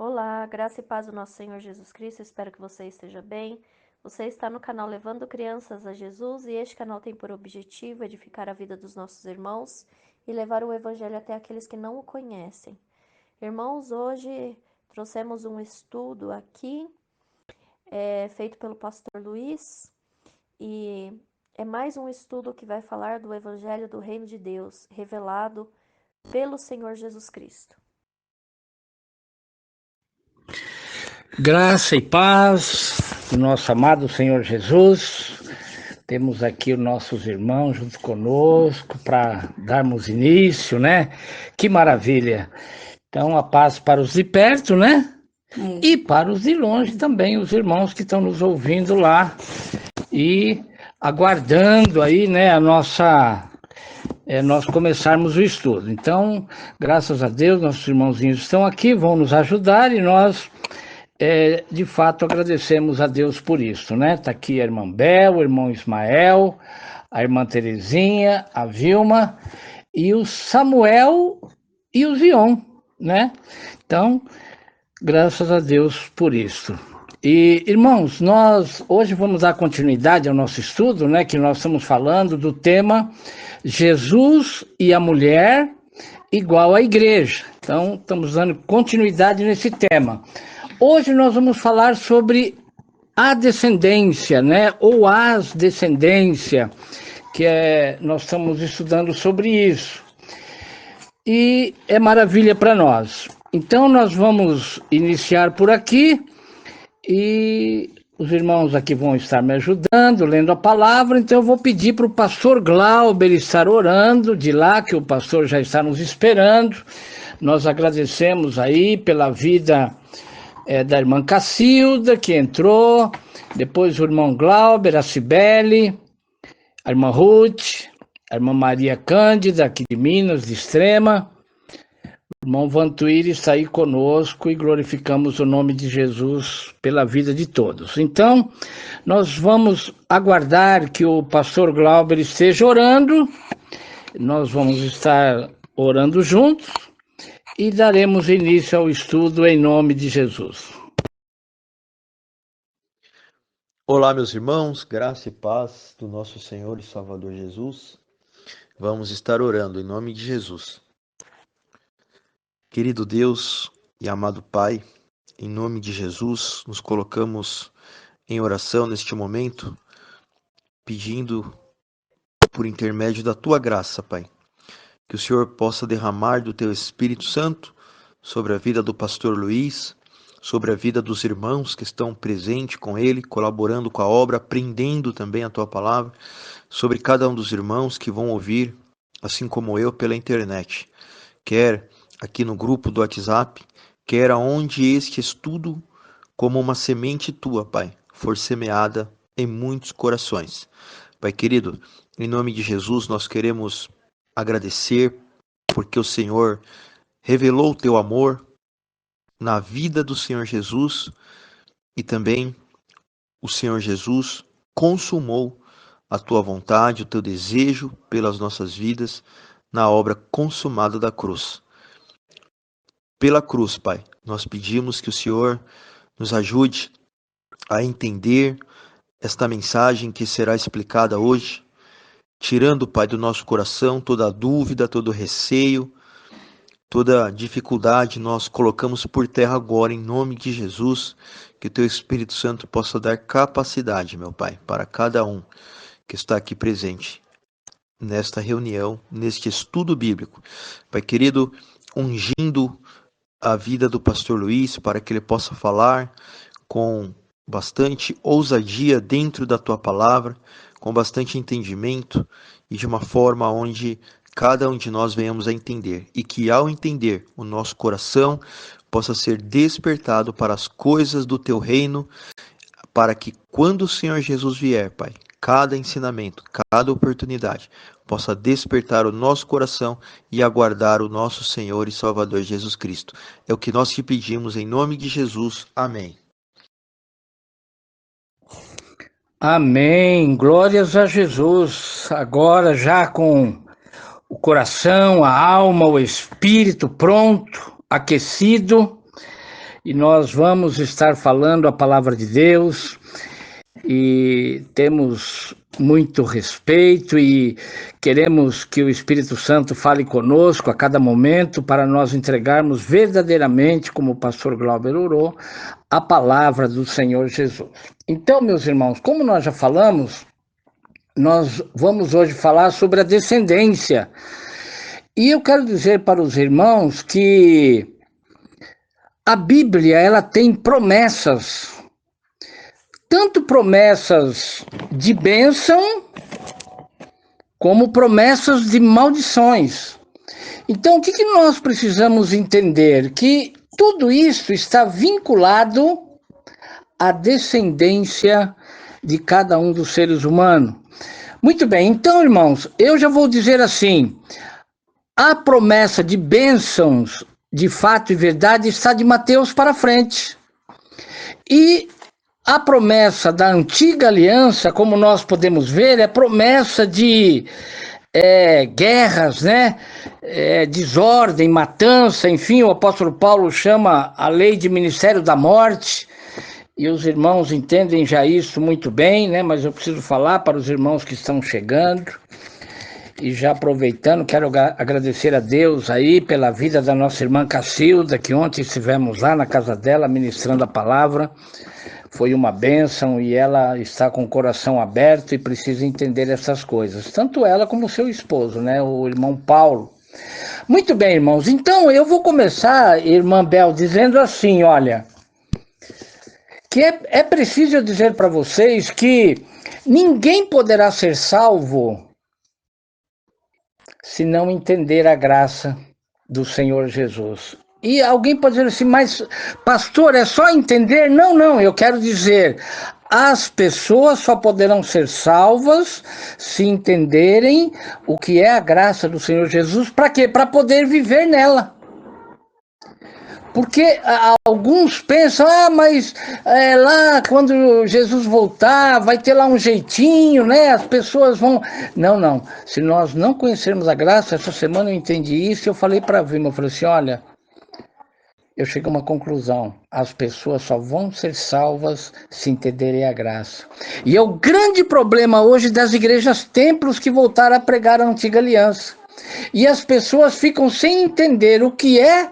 Olá, graça e paz do nosso Senhor Jesus Cristo, espero que você esteja bem. Você está no canal Levando Crianças a Jesus e este canal tem por objetivo edificar a vida dos nossos irmãos e levar o Evangelho até aqueles que não o conhecem. Irmãos, hoje trouxemos um estudo aqui, feito pelo pastor Luiz, e é mais um estudo que vai falar do Evangelho do Reino de Deus, revelado pelo Senhor Jesus Cristo. Graça e paz do nosso amado Senhor Jesus. Temos aqui os nossos irmãos junto conosco para darmos início, né? Que maravilha! Então, a paz para os de perto, né? E para os de longe também, os irmãos que estão nos ouvindo lá e aguardando aí, né, nós começarmos o estudo. Então, graças a Deus, nossos irmãozinhos estão aqui, vão nos ajudar e nós de fato agradecemos a Deus por isso, né? Tá aqui a irmã Bel, o irmão Ismael, a irmã Terezinha, a Vilma e o Samuel e o Zion, né? Então, graças a Deus por isso. E, irmãos, nós hoje vamos dar continuidade ao nosso estudo, né? Que nós estamos falando do tema Jesus e a mulher igual à igreja. Então, estamos dando continuidade nesse tema. Hoje nós vamos falar sobre a descendência, né? Ou as descendência, nós estamos estudando sobre isso. E é maravilha para nós. Então nós vamos iniciar por aqui e os irmãos aqui vão estar me ajudando, lendo a palavra. Então eu vou pedir para o pastor Glauber estar orando de lá, que o pastor já está nos esperando. Nós agradecemos aí pela vida da irmã Cacilda, que entrou, depois o irmão Glauber, a Cibele, a irmã Ruth, a irmã Maria Cândida, aqui de Minas, de Extrema, o irmão Vantuir está aí conosco e glorificamos o nome de Jesus pela vida de todos. Então, nós vamos aguardar que o pastor Glauber esteja orando, nós vamos estar orando juntos, e daremos início ao estudo em nome de Jesus. Olá, meus irmãos, graça e paz do nosso Senhor e Salvador Jesus. Vamos estar orando em nome de Jesus. Querido Deus e amado Pai, em nome de Jesus, nos colocamos em oração neste momento, pedindo por intermédio da Tua graça, Pai, que o Senhor possa derramar do Teu Espírito Santo sobre a vida do pastor Luiz, sobre a vida dos irmãos que estão presentes com ele, colaborando com a obra, aprendendo também a Tua Palavra, sobre cada um dos irmãos que vão ouvir, assim como eu, pela internet, quer aqui no grupo do WhatsApp, quer aonde este estudo, como uma semente Tua, Pai, for semeada em muitos corações. Pai querido, em nome de Jesus, nós queremos agradecer porque o Senhor revelou o Teu amor na vida do Senhor Jesus e também o Senhor Jesus consumou a Tua vontade, o Teu desejo pelas nossas vidas na obra consumada da cruz. Pela cruz, Pai, nós pedimos que o Senhor nos ajude a entender esta mensagem que será explicada hoje, tirando, Pai, do nosso coração toda dúvida, todo receio, toda dificuldade, nós colocamos por terra agora, em nome de Jesus, que o Teu Espírito Santo possa dar capacidade, meu Pai, para cada um que está aqui presente nesta reunião, neste estudo bíblico. Pai querido, ungindo a vida do pastor Luiz para que ele possa falar com bastante ousadia dentro da Tua palavra, com bastante entendimento e de uma forma onde cada um de nós venhamos a entender e que ao entender o nosso coração possa ser despertado para as coisas do Teu reino, para que quando o Senhor Jesus vier, Pai, cada ensinamento, cada oportunidade possa despertar o nosso coração e aguardar o nosso Senhor e Salvador Jesus Cristo. É o que nós te pedimos em nome de Jesus. Amém. Amém, glórias a Jesus. Agora já com o coração, a alma, o espírito pronto, aquecido, e nós vamos estar falando a palavra de Deus e temos muito respeito e queremos que o Espírito Santo fale conosco a cada momento para nós entregarmos verdadeiramente, como o pastor Glauber orou, a palavra do Senhor Jesus. Então, meus irmãos, como nós já falamos, nós vamos hoje falar sobre a descendência. E eu quero dizer para os irmãos que a Bíblia, ela tem promessas, tanto promessas de bênção, como promessas de maldições. Então, o que nós precisamos entender? Que tudo isso está vinculado à descendência de cada um dos seres humanos. Muito bem, então, irmãos, eu já vou dizer assim, a promessa de bênçãos, de fato e verdade, está de Mateus para frente. E a promessa da antiga aliança, como nós podemos ver, é promessa de guerras, né? Desordem, matança, enfim, o apóstolo Paulo chama a lei de ministério da morte, e os irmãos entendem já isso muito bem, né? Mas eu preciso falar para os irmãos que estão chegando. E já aproveitando, quero agradecer a Deus aí pela vida da nossa irmã Cacilda, que ontem estivemos lá na casa dela ministrando a palavra. Foi uma bênção e ela está com o coração aberto e precisa entender essas coisas. Tanto ela como o seu esposo, né? O irmão Paulo. Muito bem, irmãos. Então eu vou começar, irmã Bel, dizendo assim, olha, que é preciso eu dizer para vocês que ninguém poderá ser salvo se não entender a graça do Senhor Jesus. E alguém pode dizer assim, mas pastor, é só entender? Não, eu quero dizer, as pessoas só poderão ser salvas se entenderem o que é a graça do Senhor Jesus. Para quê? Para poder viver nela. Porque alguns pensam, mas lá quando Jesus voltar, vai ter lá um jeitinho, né? As pessoas vão... Não. Se nós não conhecermos a graça, essa semana eu entendi isso, eu falei para a Vilma, eu falei assim, olha, eu cheguei a uma conclusão, as pessoas só vão ser salvas se entenderem a graça. E é o grande problema hoje das igrejas templos que voltaram a pregar a antiga aliança. E as pessoas ficam sem entender o que é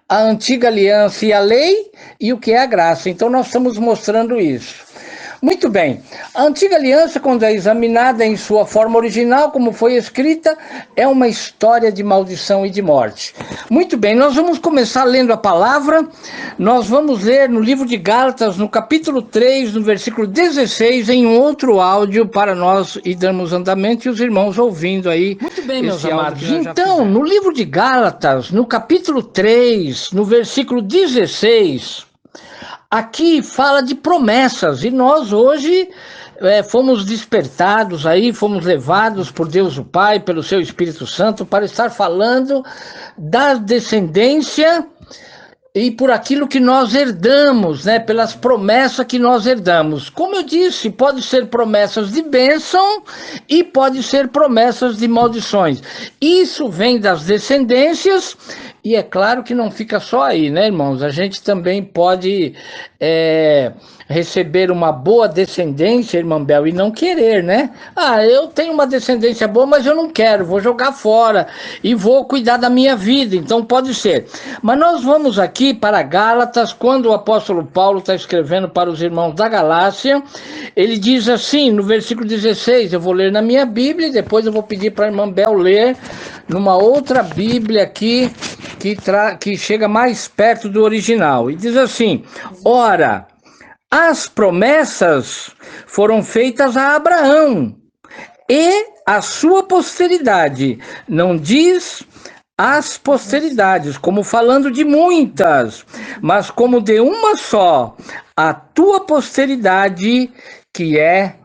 a antiga aliança e a lei e o que é a graça. Então nós estamos mostrando isso. Muito bem, a antiga aliança, quando é examinada em sua forma original, como foi escrita, é uma história de maldição e de morte. Muito bem, nós vamos começar lendo a palavra, nós vamos ler no livro de Gálatas, no capítulo 3, no versículo 16, em um outro áudio para nós e darmos andamento e os irmãos ouvindo aí. Muito bem, meus amados. Então, no livro de Gálatas, no capítulo 3, no versículo 16... aqui fala de promessas, e nós hoje fomos despertados aí, fomos levados por Deus o Pai, pelo seu Espírito Santo, para estar falando da descendência e por aquilo que nós herdamos, né? Pelas promessas que nós herdamos. Como eu disse, pode ser promessas de bênção e pode ser promessas de maldições. Isso vem das descendências. E é claro que não fica só aí, né, irmãos? A gente também pode receber uma boa descendência, irmã Bel, e não querer, né? Eu tenho uma descendência boa, mas eu não quero, vou jogar fora e vou cuidar da minha vida, então pode ser. Mas nós vamos aqui para Gálatas, quando o apóstolo Paulo está escrevendo para os irmãos da Galácia, ele diz assim, no versículo 16, eu vou ler na minha Bíblia e depois eu vou pedir para a irmã Bel ler numa outra Bíblia aqui, que chega mais perto do original. E diz assim, ora, as promessas foram feitas a Abraão e a sua posteridade. Não diz as posteridades, como falando de muitas, mas como de uma só, a tua posteridade, que é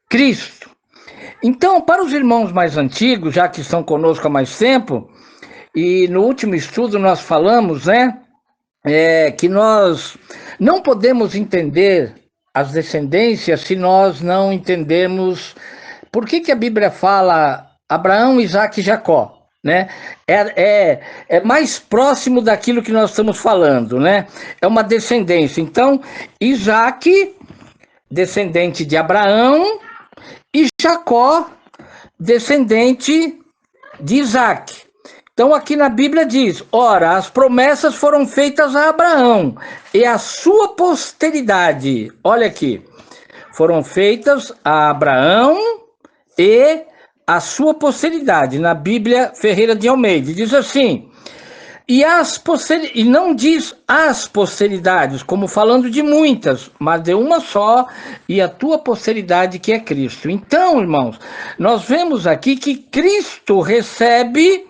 Cristo. Então, para os irmãos mais antigos, já que estão conosco há mais tempo, e no último estudo nós falamos, né, que nós não podemos entender as descendências se nós não entendermos por que a Bíblia fala Abraão, Isaque e Jacó. né? É mais próximo daquilo que nós estamos falando, né? É uma descendência. Então, Isaque, descendente de Abraão, e Jacó, descendente de Isaque. Então aqui na Bíblia diz, ora, as promessas foram feitas a Abraão e a sua posteridade. Olha aqui, foram feitas a Abraão e a sua posteridade. Na Bíblia Ferreira de Almeida diz assim, e não diz as posteridades, como falando de muitas, mas de uma só, e a tua posteridade que é Cristo. Então, irmãos, nós vemos aqui que Cristo recebe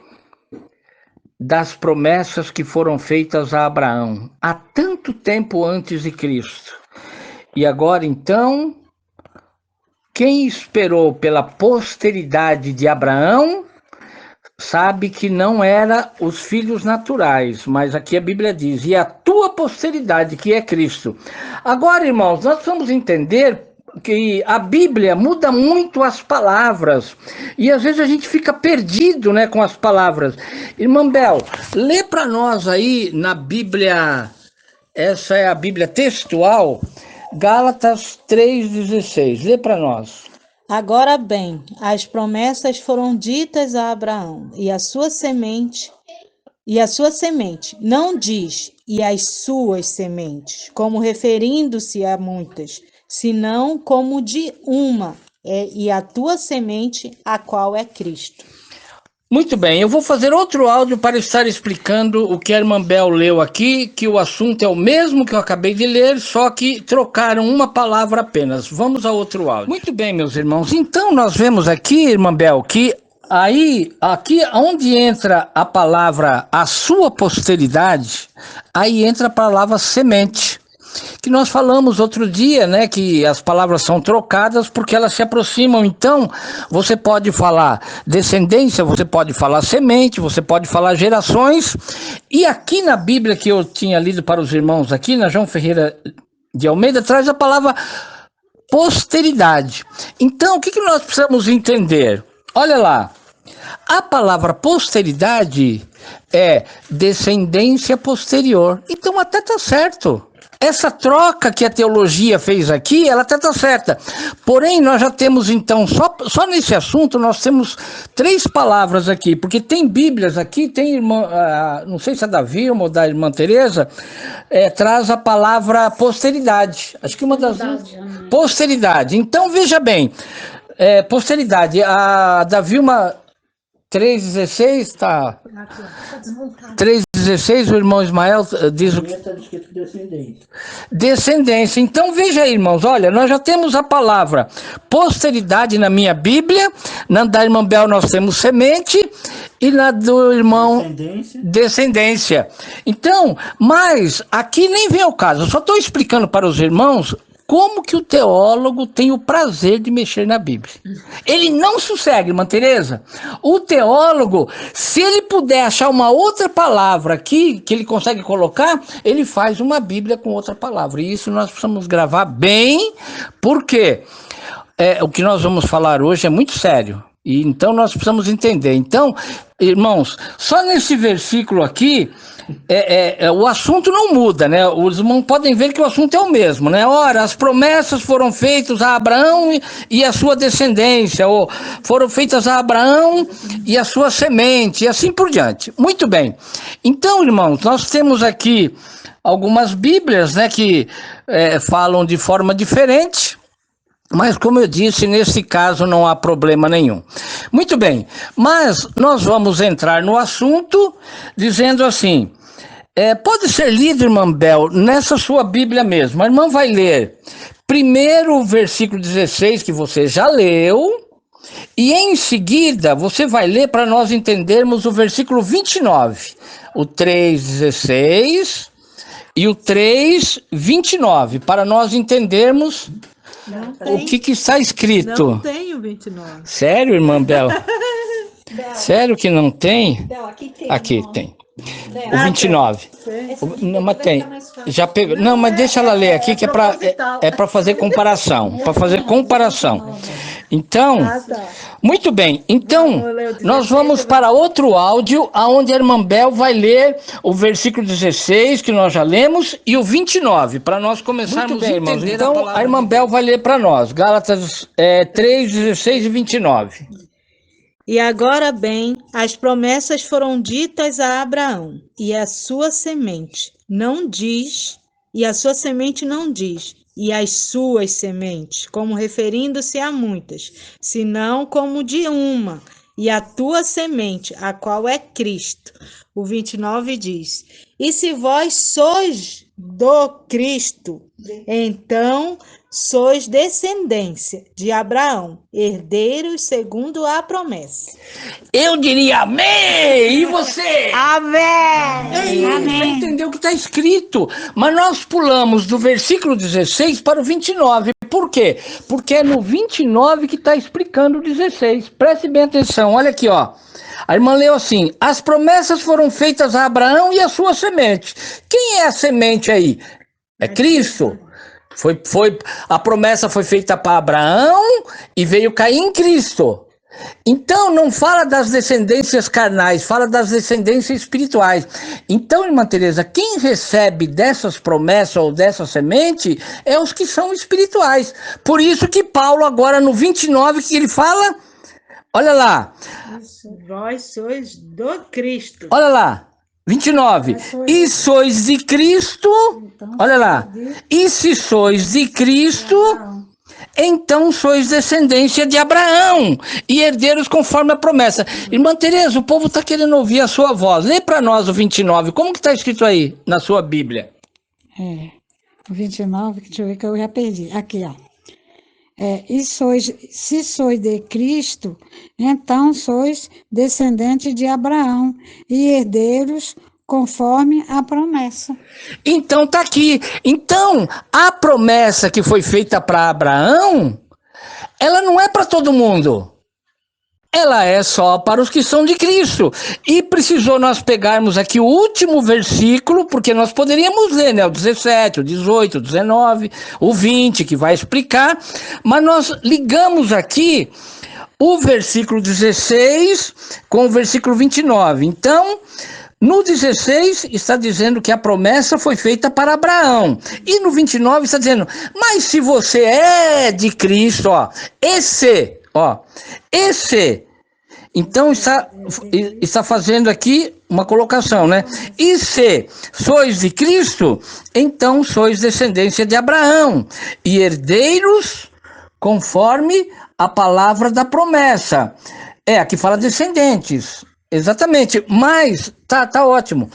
das promessas que foram feitas a Abraão há tanto tempo antes de Cristo. E agora, então, quem esperou pela posteridade de Abraão sabe que não era os filhos naturais, mas aqui a Bíblia diz, e a tua posteridade, que é Cristo. Agora, irmãos, nós vamos entender que a Bíblia muda muito as palavras, e às vezes a gente fica perdido, né, com as palavras. Irmã Bel, lê para nós aí na Bíblia, essa é a Bíblia textual, Gálatas 3,16, lê para nós. Agora bem, as promessas foram ditas a Abraão, e a sua semente, não diz, e as suas sementes, como referindo-se a muitas, senão como de uma, e a tua semente, a qual é Cristo. Muito bem, eu vou fazer outro áudio para estar explicando o que a irmã Bel leu aqui, que o assunto é o mesmo que eu acabei de ler, só que trocaram uma palavra apenas. Vamos a outro áudio. Muito bem, meus irmãos, então nós vemos aqui, irmã Bel, que aqui onde entra a palavra a sua posteridade, aí entra a palavra semente. Que nós falamos outro dia, né, que as palavras são trocadas porque elas se aproximam. Então, você pode falar descendência, você pode falar semente, você pode falar gerações. E aqui na Bíblia que eu tinha lido para os irmãos aqui, na João Ferreira de Almeida, traz a palavra posteridade. Então, o que nós precisamos entender? Olha lá, a palavra posteridade é descendência posterior. Então, até está certo. Essa troca que a teologia fez aqui, ela até está certa. Porém, nós já temos, então, só nesse assunto, nós temos 3 palavras aqui, porque tem Bíblias aqui, tem irmã, não sei se é da Vilma ou da irmã Teresa, traz a palavra posteridade. Acho que uma das duas. Posteridade. Então, veja bem, posteridade, a da Vilma 3,16 tá. 3,16, o irmão Ismael diz o que. Descendência. Então veja aí, irmãos, olha, nós já temos a palavra posteridade na minha Bíblia, na da irmã Bel nós temos semente e na do irmão descendência. Então, mas aqui nem vem ao caso, eu só estou explicando para os irmãos como que o teólogo tem o prazer de mexer na Bíblia. Ele não sossega, irmã Teresa. O teólogo, se ele puder achar uma outra palavra aqui, que ele consegue colocar, ele faz uma Bíblia com outra palavra. E isso nós precisamos gravar bem, porque o que nós vamos falar hoje é muito sério. E então nós precisamos entender. Então, irmãos, só nesse versículo aqui, o assunto não muda, né? Os irmãos podem ver que o assunto é o mesmo, né? Ora, as promessas foram feitas a Abraão e a sua descendência, ou foram feitas a Abraão e a sua semente, e assim por diante. Muito bem. Então, irmãos, nós temos aqui algumas Bíblias, né, que falam de forma diferente. Mas, como eu disse, nesse caso não há problema nenhum. Muito bem, mas nós vamos entrar no assunto dizendo assim, pode ser lido, irmã Bel, nessa sua Bíblia mesmo. A irmã vai ler primeiro o versículo 16, que você já leu, e em seguida você vai ler para nós entendermos o versículo 29, o 3,16 e o 3,29, para nós entendermos o que está escrito. Não tenho 29. Sério, irmã Bel? Sério que não tem? Bel, aqui tem. Aqui tem. Bel, O 29. Não, mas tem. Já pegou. Não, mas deixa ela ler aqui que é para fazer comparação. Para fazer comparação. Então, tá. muito bem. Então, Vamos ler o 16, nós vamos para outro áudio, onde a irmã Bel vai ler o versículo 16, que nós já lemos, e o 29, para nós começarmos a entender. Então, a irmã Bel vai ler para nós, Gálatas 3, 16 e 29. E agora bem, as promessas foram ditas a Abraão, e a sua semente não diz, e as suas sementes, como referindo-se a muitas, senão como de uma, e a tua semente, a qual é Cristo. O 29 diz: E se vós sois do Cristo, então sois descendência de Abraão, herdeiros segundo a promessa. Eu diria amém! E você? Amém! Você entendeu o que está escrito. Mas nós pulamos do versículo 16 para o 29. Por quê? Porque é no 29 que está explicando o 16. Preste bem atenção, olha aqui, ó. A irmã leu assim: as promessas foram feitas a Abraão e a sua semente. Quem é a semente aí? É Cristo. A promessa foi feita para Abraão e veio cair em Cristo. Então, não fala das descendências carnais, fala das descendências espirituais. Então, irmã Teresa, quem recebe dessas promessas ou dessa semente é os que são espirituais. Por isso que Paulo, agora no 29, que ele fala, olha lá. Vós sois do Cristo. Olha lá, 29. E sois de Cristo, olha lá. E se sois de Cristo, então sois descendência de Abraão e herdeiros conforme a promessa. Irmã Tereza, o povo está querendo ouvir a sua voz. Lê para nós o 29. Como que está escrito aí na sua Bíblia? O 29, deixa eu ver que eu já perdi. Aqui, ó. Se sois de Cristo, então sois descendentes de Abraão e herdeiros conforme a promessa. Então tá aqui. Então, a promessa que foi feita para Abraão, ela não é para todo mundo. Ela é só para os que são de Cristo. E precisou nós pegarmos aqui o último versículo, porque nós poderíamos ler, né? O 17, o 18, o 19, o 20, que vai explicar. Mas nós ligamos aqui o versículo 16 com o versículo 29. Então, no 16 está dizendo que a promessa foi feita para Abraão. E no 29 está dizendo, mas se você é de Cristo, esse... Então está fazendo aqui uma colocação, né? E se sois de Cristo, então sois descendência de Abraão e herdeiros conforme a palavra da promessa. Aqui fala descendentes, exatamente, mas tá ótimo.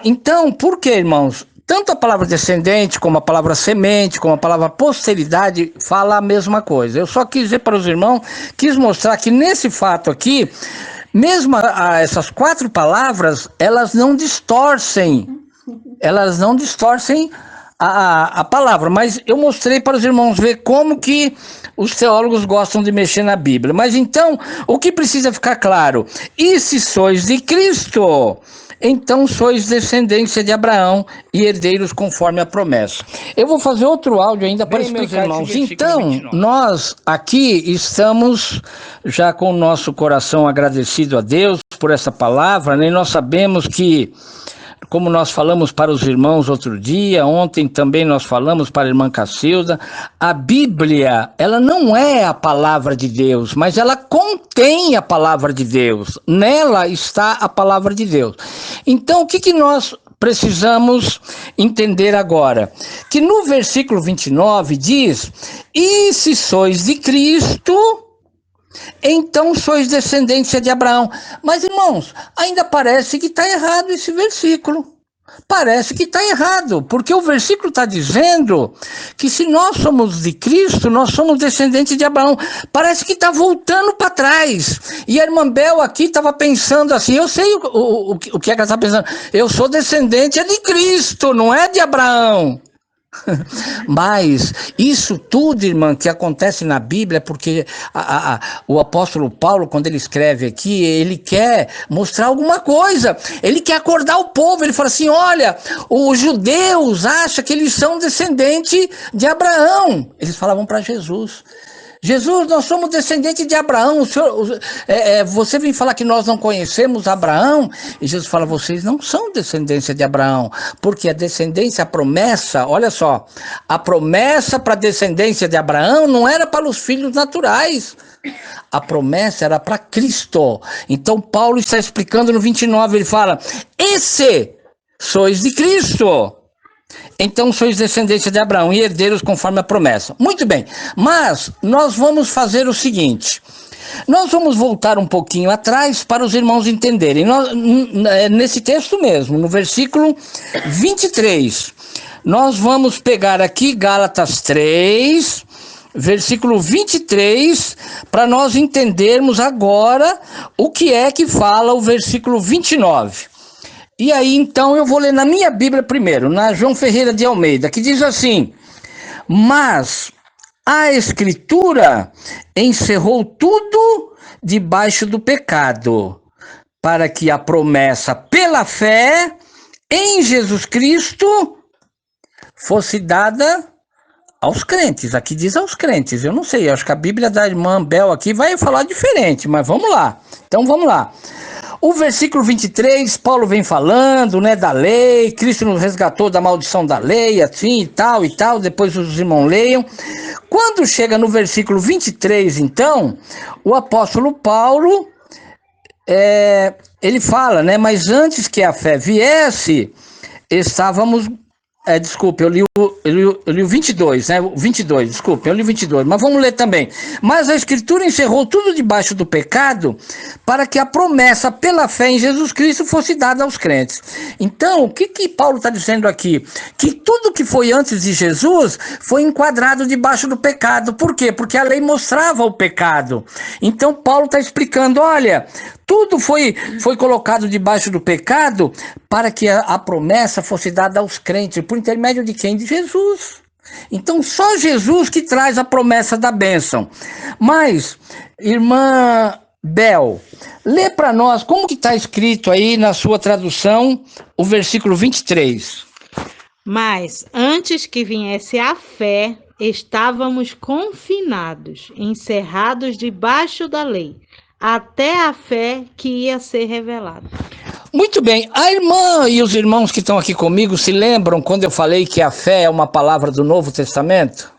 Então, por que, irmãos? Tanto a palavra descendente, como a palavra semente, como a palavra posteridade, fala a mesma coisa. Eu só quis dizer para os irmãos, quis mostrar que nesse fato aqui, mesmo essas 4 palavras, elas não distorcem a palavra. Mas eu mostrei para os irmãos ver como que os teólogos gostam de mexer na Bíblia. Mas então, o que precisa ficar claro? E se sois de Cristo, então sois descendência de Abraão e herdeiros conforme a promessa. Eu vou fazer outro áudio ainda para explicar, irmãos. Então, nós aqui estamos já com o nosso coração agradecido a Deus por essa palavra, né? E nós sabemos que, como nós falamos para os irmãos outro dia, ontem também nós falamos para a irmã Cacilda, a Bíblia, ela não é a palavra de Deus, mas ela contém a palavra de Deus. Nela está a palavra de Deus. Então, o que nós precisamos entender agora? Que no versículo 29 diz, e se sois de Cristo, então sois descendência de Abraão. Mas, irmãos, ainda parece que está errado esse versículo. Parece que está errado, porque o versículo está dizendo que se nós somos de Cristo, nós somos descendentes de Abraão. Parece que está voltando para trás. E a irmã Bel aqui estava pensando assim, eu sei o que é que ela está pensando. Eu sou descendente de Cristo, não é de Abraão. Mas isso tudo, irmã, que acontece na Bíblia, porque o apóstolo Paulo, quando ele escreve aqui, ele quer mostrar alguma coisa, ele quer acordar o povo. Ele fala assim, olha, os judeus acham que eles são descendentes de Abraão. Eles falavam para Jesus, Jesus, nós somos descendentes de Abraão. Você vem falar que nós não conhecemos Abraão? E Jesus fala, vocês não são descendência de Abraão, porque a descendência, a promessa, olha só, a promessa para a descendência de Abraão não era para os filhos naturais. A promessa era para Cristo. Então Paulo está explicando no 29, ele fala, esse sois de Cristo. Então sois descendência de Abraão e herdeiros conforme a promessa. Muito bem, mas nós vamos fazer o seguinte. Nós vamos voltar um pouquinho atrás para os irmãos entenderem. Nesse texto mesmo, no versículo 23, nós vamos pegar aqui Gálatas 3, versículo 23, para nós entendermos agora o que é que fala o versículo 29. E aí, então, eu vou ler na minha Bíblia primeiro, na João Ferreira de Almeida, que diz assim, mas a Escritura encerrou tudo debaixo do pecado, para que a promessa pela fé em Jesus Cristo fosse dada aos crentes. Aqui diz aos crentes, eu não sei, acho que a Bíblia da irmã Bel aqui vai falar diferente, mas vamos lá. Então, vamos lá. O versículo 23, Paulo vem falando, né, da lei, Cristo nos resgatou da maldição da lei, assim e tal, depois os irmãos leiam. Quando chega no versículo 23, então, o apóstolo Paulo, ele fala, né, mas antes que a fé viesse, estávamos... desculpe, eu li o 22, né? 22, desculpe, eu li o 22, mas vamos ler também. Mas a Escritura encerrou tudo debaixo do pecado para que a promessa pela fé em Jesus Cristo fosse dada aos crentes. Então, o que Paulo está dizendo aqui? Que tudo que foi antes de Jesus foi enquadrado debaixo do pecado. Por quê? Porque a lei mostrava o pecado. Então, Paulo está explicando, olha... Tudo foi colocado debaixo do pecado para que a promessa fosse dada aos crentes. Por intermédio de quem? De Jesus. Então, só Jesus que traz a promessa da bênção. Mas, irmã Bel, lê para nós como que está escrito aí na sua tradução o versículo 23. Mas, antes que viesse a fé, estávamos confinados, encerrados debaixo da lei, até a fé que ia ser revelada. Muito bem, a irmã e os irmãos que estão aqui comigo se lembram quando eu falei que a fé é uma palavra do Novo Testamento?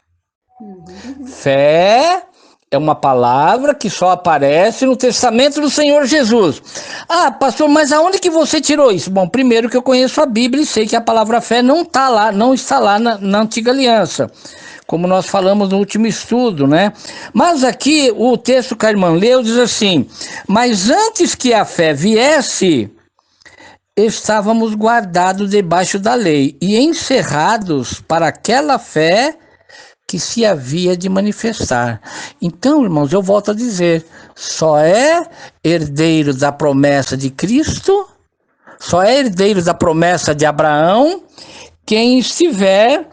Fé é uma palavra que só aparece no Testamento do Senhor Jesus. Ah, pastor, mas aonde que você tirou isso? Bom, primeiro que eu conheço a Bíblia e sei que a palavra fé não está lá na Antiga Aliança, como nós falamos no último estudo, né? Mas aqui o texto que a irmã leu diz assim, mas antes que a fé viesse, estávamos guardados debaixo da lei e encerrados para aquela fé que se havia de manifestar. Então, irmãos, eu volto a dizer, só é herdeiro da promessa de Cristo, só é herdeiro da promessa de Abraão, quem estiver...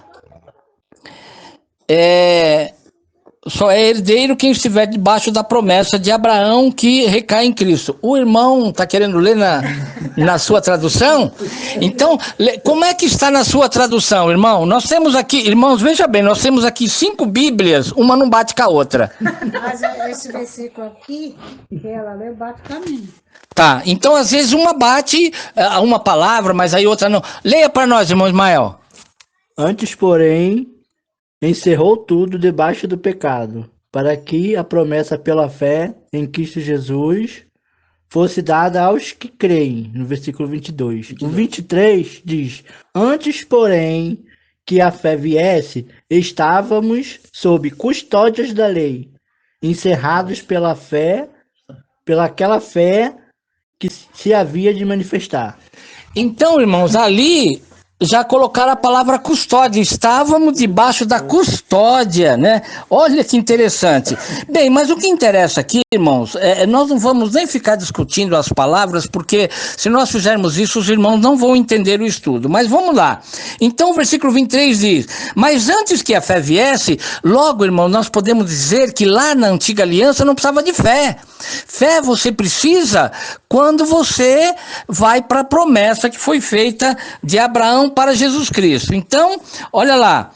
só é herdeiro quem estiver debaixo da promessa de Abraão que recai em Cristo. O irmão está querendo ler na sua tradução? Então, como é que está na sua tradução, irmão? Nós temos aqui, irmãos, veja bem, nós temos aqui 5 Bíblias, uma não bate com a outra. Mas esse versículo aqui, que ela leu, bate com a minha. Tá, então às vezes uma bate uma palavra, mas aí outra não. Leia para nós, irmão Ismael. Antes, porém, encerrou tudo debaixo do pecado, para que a promessa pela fé em Cristo Jesus fosse dada aos que creem, no versículo 22. O 23 diz, antes, porém, que a fé viesse, estávamos sob custódias da lei, encerrados pela fé, pelaquela fé que se havia de manifestar. Então, irmãos, ali... já colocaram a palavra custódia, estávamos debaixo da custódia, né? Olha que interessante. Bem, mas o que interessa aqui, irmãos, nós não vamos nem ficar discutindo as palavras, porque se nós fizermos isso, os irmãos não vão entender o estudo. Mas vamos lá. Então o versículo 23 diz, mas antes que a fé viesse, logo, irmão, nós podemos dizer que lá na antiga aliança não precisava de fé. Fé você precisa quando você vai para a promessa que foi feita de Abraão para Jesus Cristo. Então, olha lá,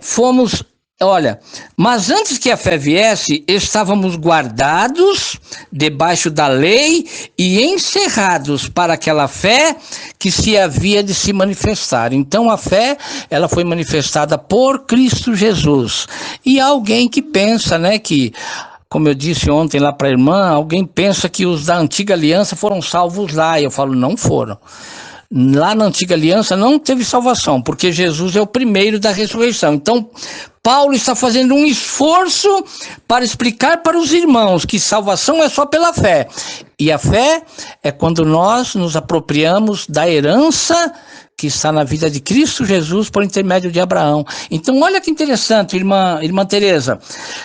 fomos Olha, mas antes que a fé viesse, estávamos guardados debaixo da lei e encerrados para aquela fé que se havia de se manifestar. Então a fé, ela foi manifestada por Cristo Jesus. E há alguém que pensa, né, que, como eu disse ontem lá para a irmã, alguém pensa que os da antiga aliança foram salvos lá. E eu falo, não foram. Lá na antiga aliança não teve salvação, porque Jesus é o primeiro da ressurreição. Então, Paulo está fazendo um esforço para explicar para os irmãos que salvação é só pela fé. E a fé é quando nós nos apropriamos da herança que está na vida de Cristo Jesus por intermédio de Abraão. Então, olha que interessante, irmã Teresa.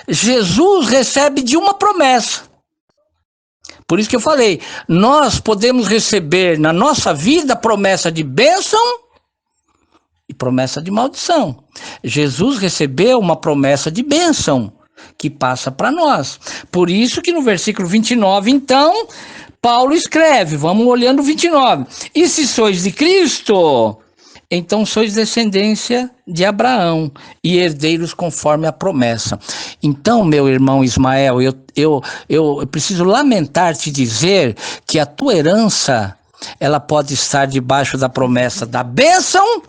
Jesus recebe de uma promessa. Por isso que eu falei, nós podemos receber na nossa vida promessa de bênção e promessa de maldição. Jesus recebeu uma promessa de bênção que passa para nós. Por isso que no versículo 29, então, Paulo escreve, vamos olhando o 29. E se sois de Cristo, então sois descendência de Abraão e herdeiros conforme a promessa. Então, meu irmão Ismael, eu preciso lamentar te dizer que a tua herança, ela pode estar debaixo da promessa da bênção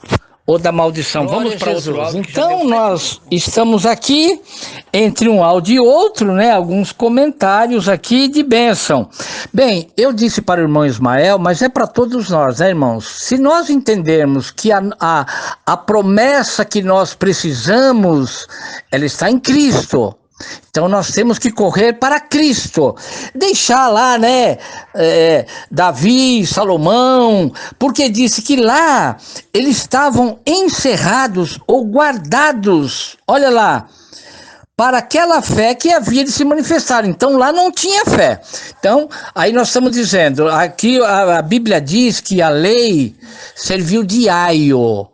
ou da maldição. Vamos para outro áudio. Então, nós estamos aqui, entre um áudio e outro, né, alguns comentários aqui de bênção. Bem, eu disse para o irmão Ismael, mas é para todos nós, né, irmãos? Se nós entendermos que a promessa que nós precisamos, ela está em Cristo. Então nós temos que correr para Cristo, deixar lá, né, Davi, Salomão, porque disse que lá eles estavam encerrados ou guardados, olha lá, para aquela fé que havia de se manifestar. Então lá não tinha fé. Então aí nós estamos dizendo, aqui a Bíblia diz que a lei serviu de aio.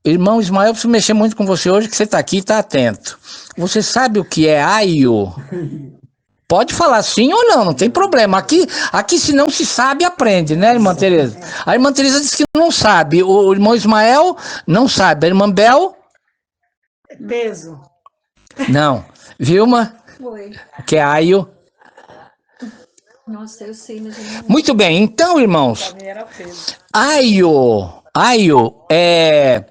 Irmão Ismael, eu preciso mexer muito com você hoje, que você está aqui e está atento. Você sabe o que é aio? Pode falar sim ou não, não tem problema. Aqui se não se sabe, aprende, né, irmã Teresa? A irmã Teresa disse que não sabe. O irmão Ismael não sabe. A irmã Bel? Peso. Não. Vilma? Oi. O que é aio? Nossa, eu sei, mas eu não... Muito bem, então, irmãos, aio é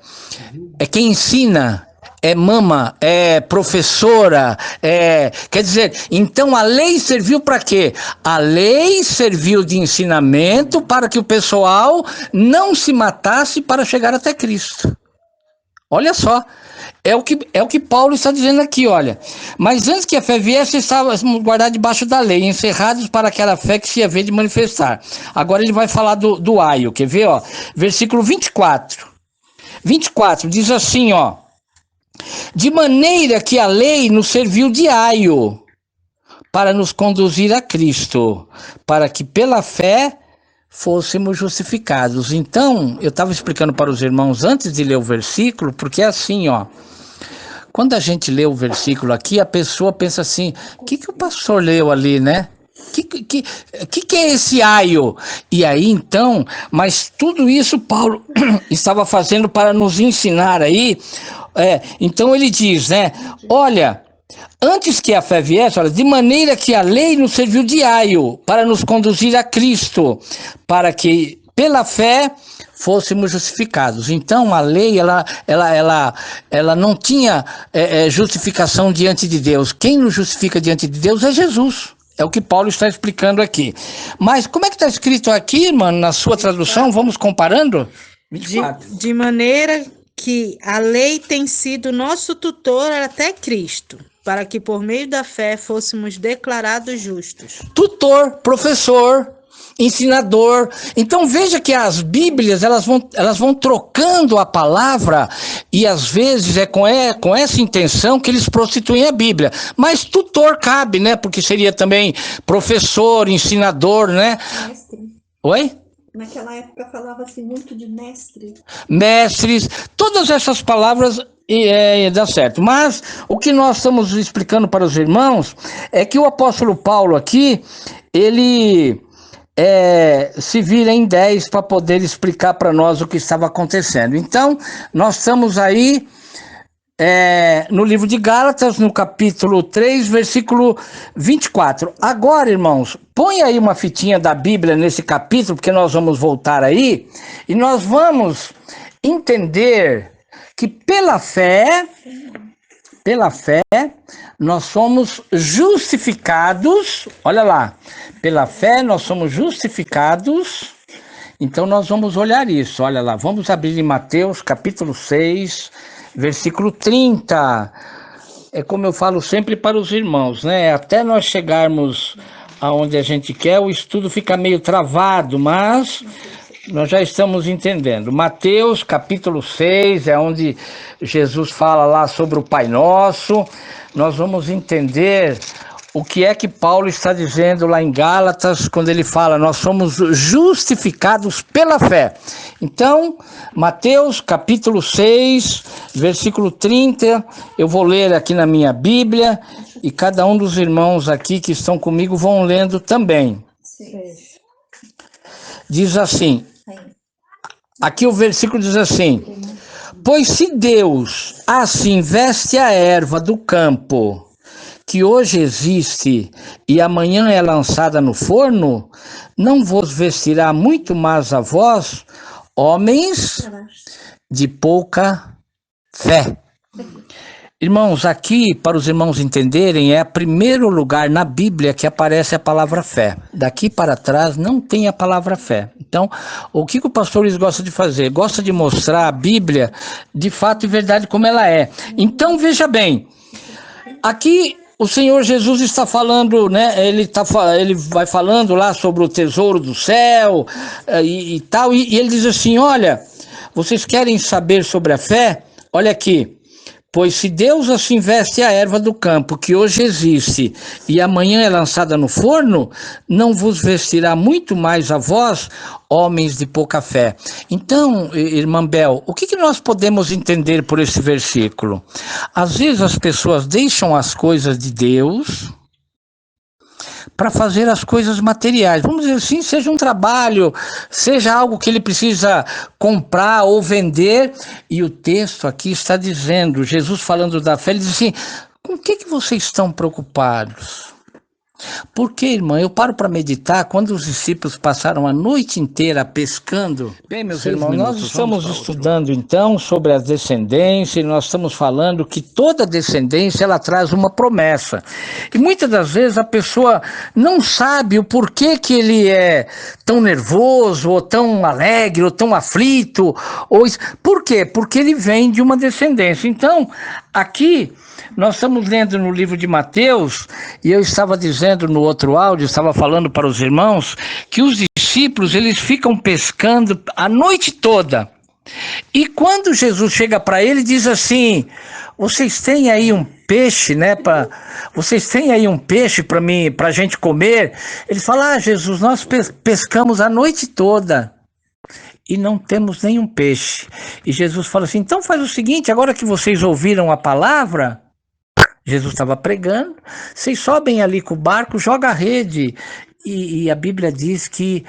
quem ensina, é mama, é professora, quer dizer, então a lei serviu para quê? A lei serviu de ensinamento para que o pessoal não se matasse para chegar até Cristo. Olha só, é o que Paulo está dizendo aqui, olha. Mas antes que a fé viesse, estávamos guardados debaixo da lei, encerrados para aquela fé que se havia de manifestar. Agora ele vai falar do aio, quer ver, ó? Versículo 24. 24 diz assim, ó: de maneira que a lei nos serviu de aio para nos conduzir a Cristo, para que pela fé fôssemos justificados. Então, eu estava explicando para os irmãos antes de ler o versículo, porque é assim, ó. Quando a gente lê o versículo aqui, a pessoa pensa assim, o que o pastor leu ali, né? Que é esse aio? E aí, então, mas tudo isso Paulo estava fazendo para nos ensinar aí. Então ele diz, né? Olha, antes que a fé viesse, olha, de maneira que a lei nos serviu de aio para nos conduzir a Cristo, para que pela fé fôssemos justificados. Então a lei ela não tinha justificação diante de Deus. Quem nos justifica diante de Deus é Jesus. É o que Paulo está explicando aqui. Mas como é que está escrito aqui, mano, na sua tradução? Vamos comparando? 24. De maneira que a lei tem sido nosso tutor até Cristo, para que por meio da fé fôssemos declarados justos. Tutor, professor, ensinador. Então veja que as Bíblias elas vão trocando a palavra e às vezes é com essa intenção que eles prostituem a Bíblia. Mas tutor cabe, né? Porque seria também professor, ensinador, né? Mestre. Oi? Naquela época falava-se muito de mestre. Mestres, todas essas palavras dá certo. Mas o que nós estamos explicando para os irmãos é que o apóstolo Paulo aqui, ele se vira em 10 para poder explicar para nós o que estava acontecendo. Então, nós estamos aí no livro de Gálatas, no capítulo 3, versículo 24. Agora, irmãos, põe aí uma fitinha da Bíblia nesse capítulo, porque nós vamos voltar aí, e nós vamos entender que pela fé, nós somos justificados, olha lá, pela fé nós somos justificados. Então nós vamos olhar isso, olha lá, vamos abrir em Mateus capítulo 6, versículo 30. É como eu falo sempre para os irmãos, né? Até nós chegarmos aonde a gente quer, o estudo fica meio travado, mas nós já estamos entendendo. Mateus capítulo 6 é onde Jesus fala lá sobre o Pai Nosso. Nós vamos entender o que é que Paulo está dizendo lá em Gálatas, quando ele fala, nós somos justificados pela fé. Então, Mateus capítulo 6, versículo 30, eu vou ler aqui na minha Bíblia, e cada um dos irmãos aqui que estão comigo vão lendo também. Diz assim, aqui o versículo diz assim, pois se Deus assim veste a erva do campo, que hoje existe e amanhã é lançada no forno, não vos vestirá muito mais a vós, homens de pouca fé. Irmãos, aqui, para os irmãos entenderem, é o primeiro lugar na Bíblia que aparece a palavra fé. Daqui para trás não tem a palavra fé. Então, o que o pastor Luiz gosta de fazer? Gosta de mostrar a Bíblia de fato e verdade como ela é. Então, veja bem, aqui o Senhor Jesus está falando, né? Ele vai falando lá sobre o tesouro do céu e tal, e ele diz assim, olha, vocês querem saber sobre a fé? Olha aqui. Pois se Deus assim veste a erva do campo, que hoje existe, e amanhã é lançada no forno, não vos vestirá muito mais a vós, homens de pouca fé. Então, irmã Bel, o que nós podemos entender por esse versículo? Às vezes as pessoas deixam as coisas de Deus para fazer as coisas materiais. Vamos dizer assim, seja um trabalho, seja algo que ele precisa comprar ou vender. E o texto aqui está dizendo, Jesus falando da fé, ele diz assim, com o que vocês estão preocupados? Porque, irmã, eu paro para meditar quando os discípulos passaram a noite inteira pescando. Bem, meus irmãos, nós estamos estudando então sobre a descendência e nós estamos falando que toda descendência ela traz uma promessa. E muitas das vezes a pessoa não sabe o porquê que ele é tão nervoso, ou tão alegre, ou tão aflito. Por quê? Porque ele vem de uma descendência. Então, aqui nós estamos lendo no livro de Mateus, e eu estava dizendo no outro áudio, estava falando para os irmãos, que os discípulos, eles ficam pescando a noite toda. E quando Jesus chega para ele, diz assim, vocês têm aí um peixe, né? Vocês têm aí um peixe para a gente comer? Ele fala, Jesus, nós pescamos a noite toda e não temos nenhum peixe. E Jesus fala assim, então faz o seguinte, agora que vocês ouviram a palavra, Jesus estava pregando, vocês sobem ali com o barco, joga a rede, e a Bíblia diz que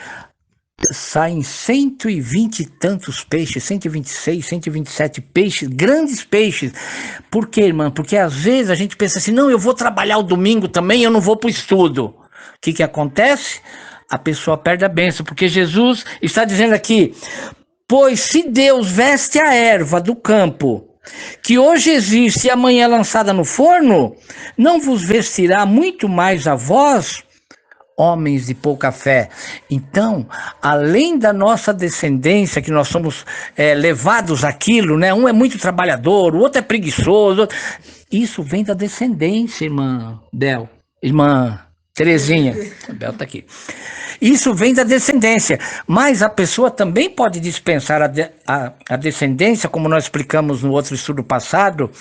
saem 120 e tantos peixes, 126, 127 peixes, grandes peixes. Por quê, irmã? Porque às vezes a gente pensa assim, não, eu vou trabalhar o domingo também, eu não vou para o estudo. O que acontece? A pessoa perde a bênção, porque Jesus está dizendo aqui, pois se Deus veste a erva do campo, que hoje existe e amanhã é lançada no forno, não vos vestirá muito mais a vós, homens de pouca fé. Então, além da nossa descendência, que nós somos levados àquilo, né? Um é muito trabalhador, o outro é preguiçoso. Isso vem da descendência, irmã Bel, irmã Terezinha, a Bel está aqui. Isso vem da descendência, mas a pessoa também pode dispensar a descendência, como nós explicamos no outro estudo passado,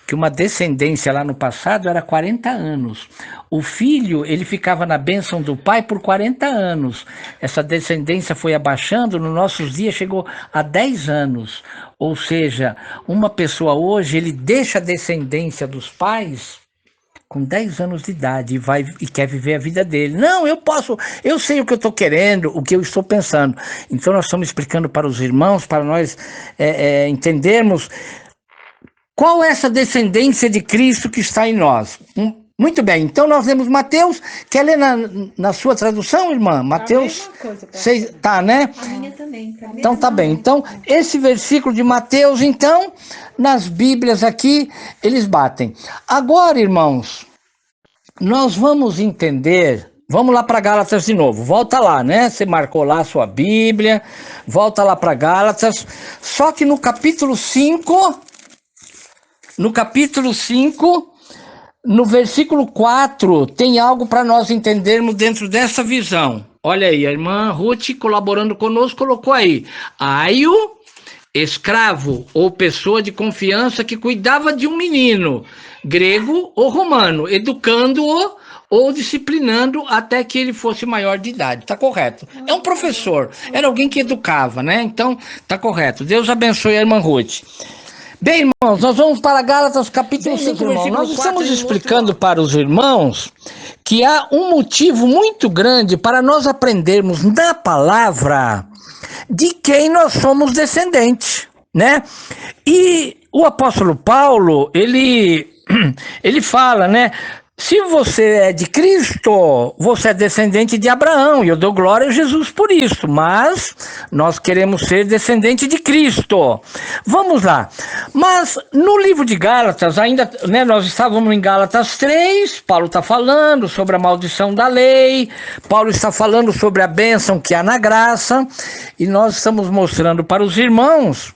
que uma descendência lá no passado era 40 anos. O filho, ele ficava na bênção do pai por 40 anos. Essa descendência foi abaixando, nos nossos dias chegou a 10 anos. Ou seja, uma pessoa hoje, ele deixa a descendência dos pais com 10 anos de idade e quer viver a vida dele. Não, eu sei o que eu estou querendo, o que eu estou pensando. Então nós estamos explicando para os irmãos, para nós entendermos Qual é essa descendência de Cristo que está em nós? Muito bem, então nós lemos Mateus. Quer ler na sua tradução, irmã? Mateus 6, tá, né? A minha também. Então tá bem. Então, esse versículo de Mateus, então, nas Bíblias aqui, eles batem. Agora, irmãos, nós vamos entender. Vamos lá para Gálatas de novo. Volta lá, né? Você marcou lá a sua Bíblia. Volta lá para Gálatas. Só que no capítulo 5, no versículo 4, tem algo para nós entendermos dentro dessa visão. Olha aí, a irmã Ruth, colaborando conosco, colocou aí. Aio, escravo ou pessoa de confiança que cuidava de um menino, grego ou romano, educando-o ou disciplinando até que ele fosse maior de idade. Tá correto. É um professor, era alguém que educava, né? Então, tá correto. Deus abençoe a irmã Ruth. Bem, irmãos, nós vamos para Gálatas capítulo 5, irmãos. Nós estamos explicando para os irmãos que há um motivo muito grande para nós aprendermos na palavra de quem nós somos descendentes, né? E o apóstolo Paulo, ele fala, né? Se você é de Cristo, você é descendente de Abraão, e eu dou glória a Jesus por isso, mas nós queremos ser descendente de Cristo. Vamos lá. Mas no livro de Gálatas, ainda, né, nós estávamos em Gálatas 3, Paulo está falando sobre a maldição da lei, Paulo está falando sobre a bênção que há na graça, e nós estamos mostrando para os irmãos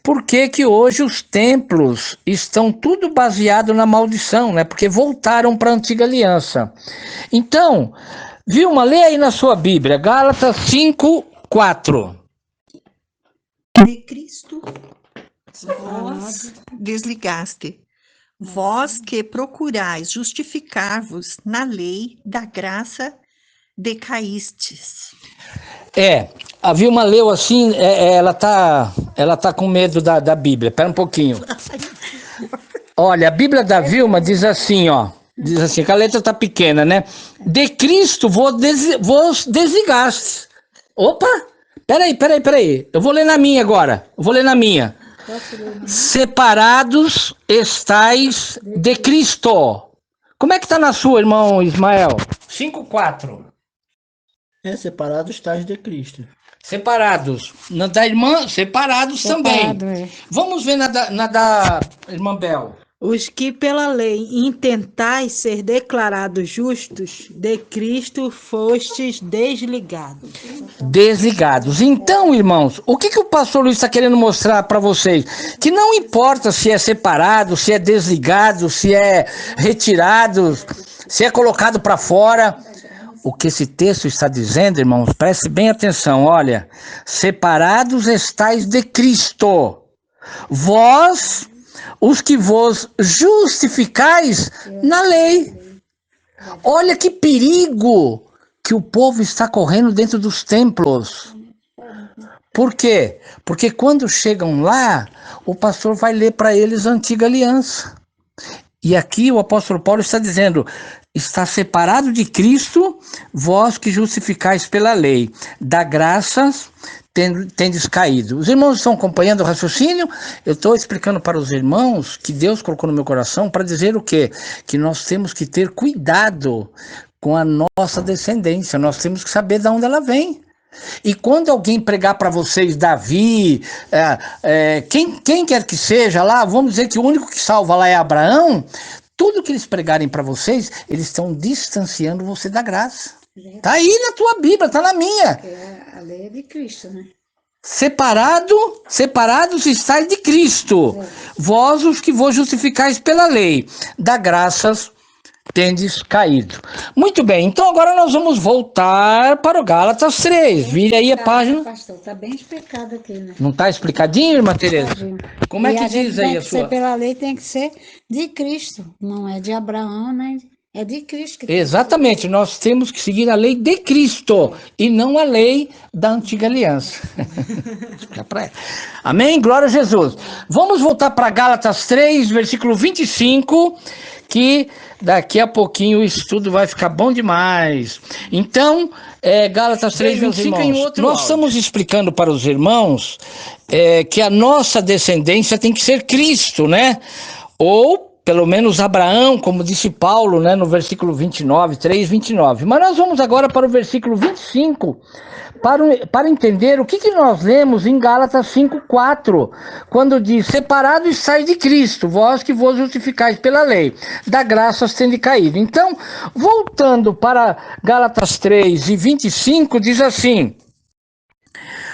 por que hoje os templos estão tudo baseado na maldição, né? Porque voltaram para a antiga aliança. Então, Vilma, lê aí na sua Bíblia, Gálatas 5, 4. De Cristo vós desligaste, vós que procurais justificar-vos na lei da graça, decaístes. A Vilma leu assim, ela tá com medo da Bíblia. Espera um pouquinho. Olha, a Bíblia da Vilma diz assim, ó. Diz assim, que a letra tá pequena, né? De Cristo vos desligaste. Opa! Peraí. Eu vou ler na minha agora. Separados estais de Cristo. Como é que tá na sua, irmão Ismael? 5:4. Separados estáis de Cristo. Separados. Na da irmã, separados também. Vamos ver na da irmã Bel. Os que pela lei intentais ser declarados justos, de Cristo fostes desligados. Desligados. Então, irmãos, o que o pastor Luiz está querendo mostrar para vocês? Que não importa se é separado, se é desligado, se é retirado, se é colocado para fora. O que esse texto está dizendo, irmãos, preste bem atenção, olha. Separados estais de Cristo, vós, os que vos justificais na lei. Olha que perigo que o povo está correndo dentro dos templos. Por quê? Porque quando chegam lá, o pastor vai ler para eles a antiga aliança. E aqui o apóstolo Paulo está dizendo, está separado de Cristo, vós que justificais pela lei, da graça tendes caído. Os irmãos estão acompanhando o raciocínio? Eu estou explicando para os irmãos que Deus colocou no meu coração para dizer o quê? Que nós temos que ter cuidado com a nossa descendência, nós temos que saber de onde ela vem. E quando alguém pregar para vocês Davi, quem quer que seja lá, vamos dizer que o único que salva lá é Abraão, tudo que eles pregarem para vocês, eles estão distanciando você da graça. Tá aí na tua Bíblia, tá na minha. A lei é de Cristo, né? Separados estáis de Cristo, vós os que vos justificais pela lei, da graças tendes caído. Muito bem, então agora nós vamos voltar para o Gálatas 3. Vire aí a página. Pastor, está bem explicado aqui, né? Não está explicadinho, irmã Tereza? Como é que diz aí a sua? Ser pela lei tem que ser de Cristo, não é de Abraão, né? É de Cristo. Exatamente, nós temos que seguir a lei de Cristo e não a lei da antiga aliança. Amém? Glória a Jesus. Vamos voltar para Gálatas 3, versículo 25, que daqui a pouquinho o estudo vai ficar bom demais. Então, Gálatas 3:25, nós estamos explicando para os irmãos que a nossa descendência tem que ser Cristo, né? Ou pelo menos Abraão, como disse Paulo, né, no versículo 29, 3:29. Mas nós vamos agora para o versículo 25, para entender o que nós lemos em Gálatas 5:4, quando diz: separado estáis de Cristo, vós que vos justificais pela lei, da graça tende caído. Então, voltando para Gálatas 3:25, diz assim: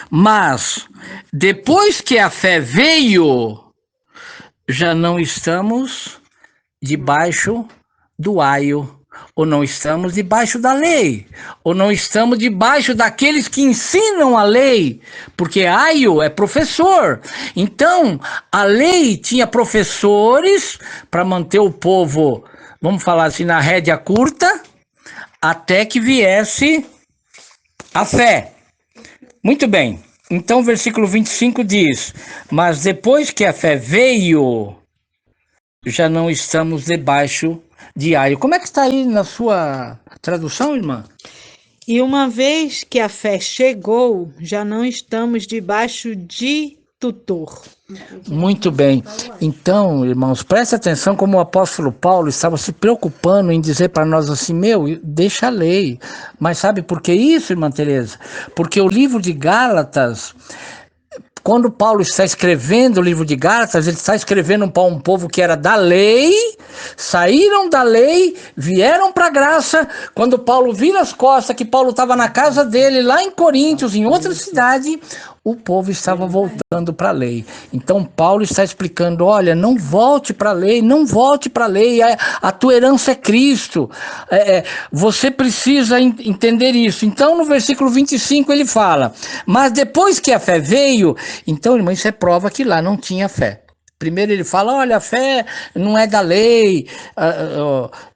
mas depois que a fé veio, já não estamos debaixo do aio, ou não estamos debaixo da lei, ou não estamos debaixo daqueles que ensinam a lei, porque aio é professor. Então, a lei tinha professores para manter o povo, vamos falar assim, na rédea curta, até que viesse a fé. Muito bem. Então, o versículo 25 diz: mas depois que a fé veio, já não estamos debaixo de aio. Como é que está aí na sua tradução, irmã? E uma vez que a fé chegou, já não estamos debaixo de tutor. Muito bem. Então, irmãos, preste atenção como o apóstolo Paulo estava se preocupando em dizer para nós assim: deixa a lei. Mas sabe por que isso, irmã Tereza? Porque o livro de Gálatas, quando Paulo está escrevendo o livro de Gálatas, ele está escrevendo para um povo que era da lei, saíram da lei, vieram para a graça. Quando Paulo vira as costas, que Paulo estava na casa dele, lá em Coríntios, em outra cidade, o povo estava voltando para a lei. Então Paulo está explicando: olha, não volte para a lei, não volte para a lei, a tua herança é Cristo. Você precisa entender isso. Então no versículo 25 ele fala: mas depois que a fé veio. Então, irmão, isso é prova que lá não tinha fé. Primeiro ele fala: olha, a fé não é da lei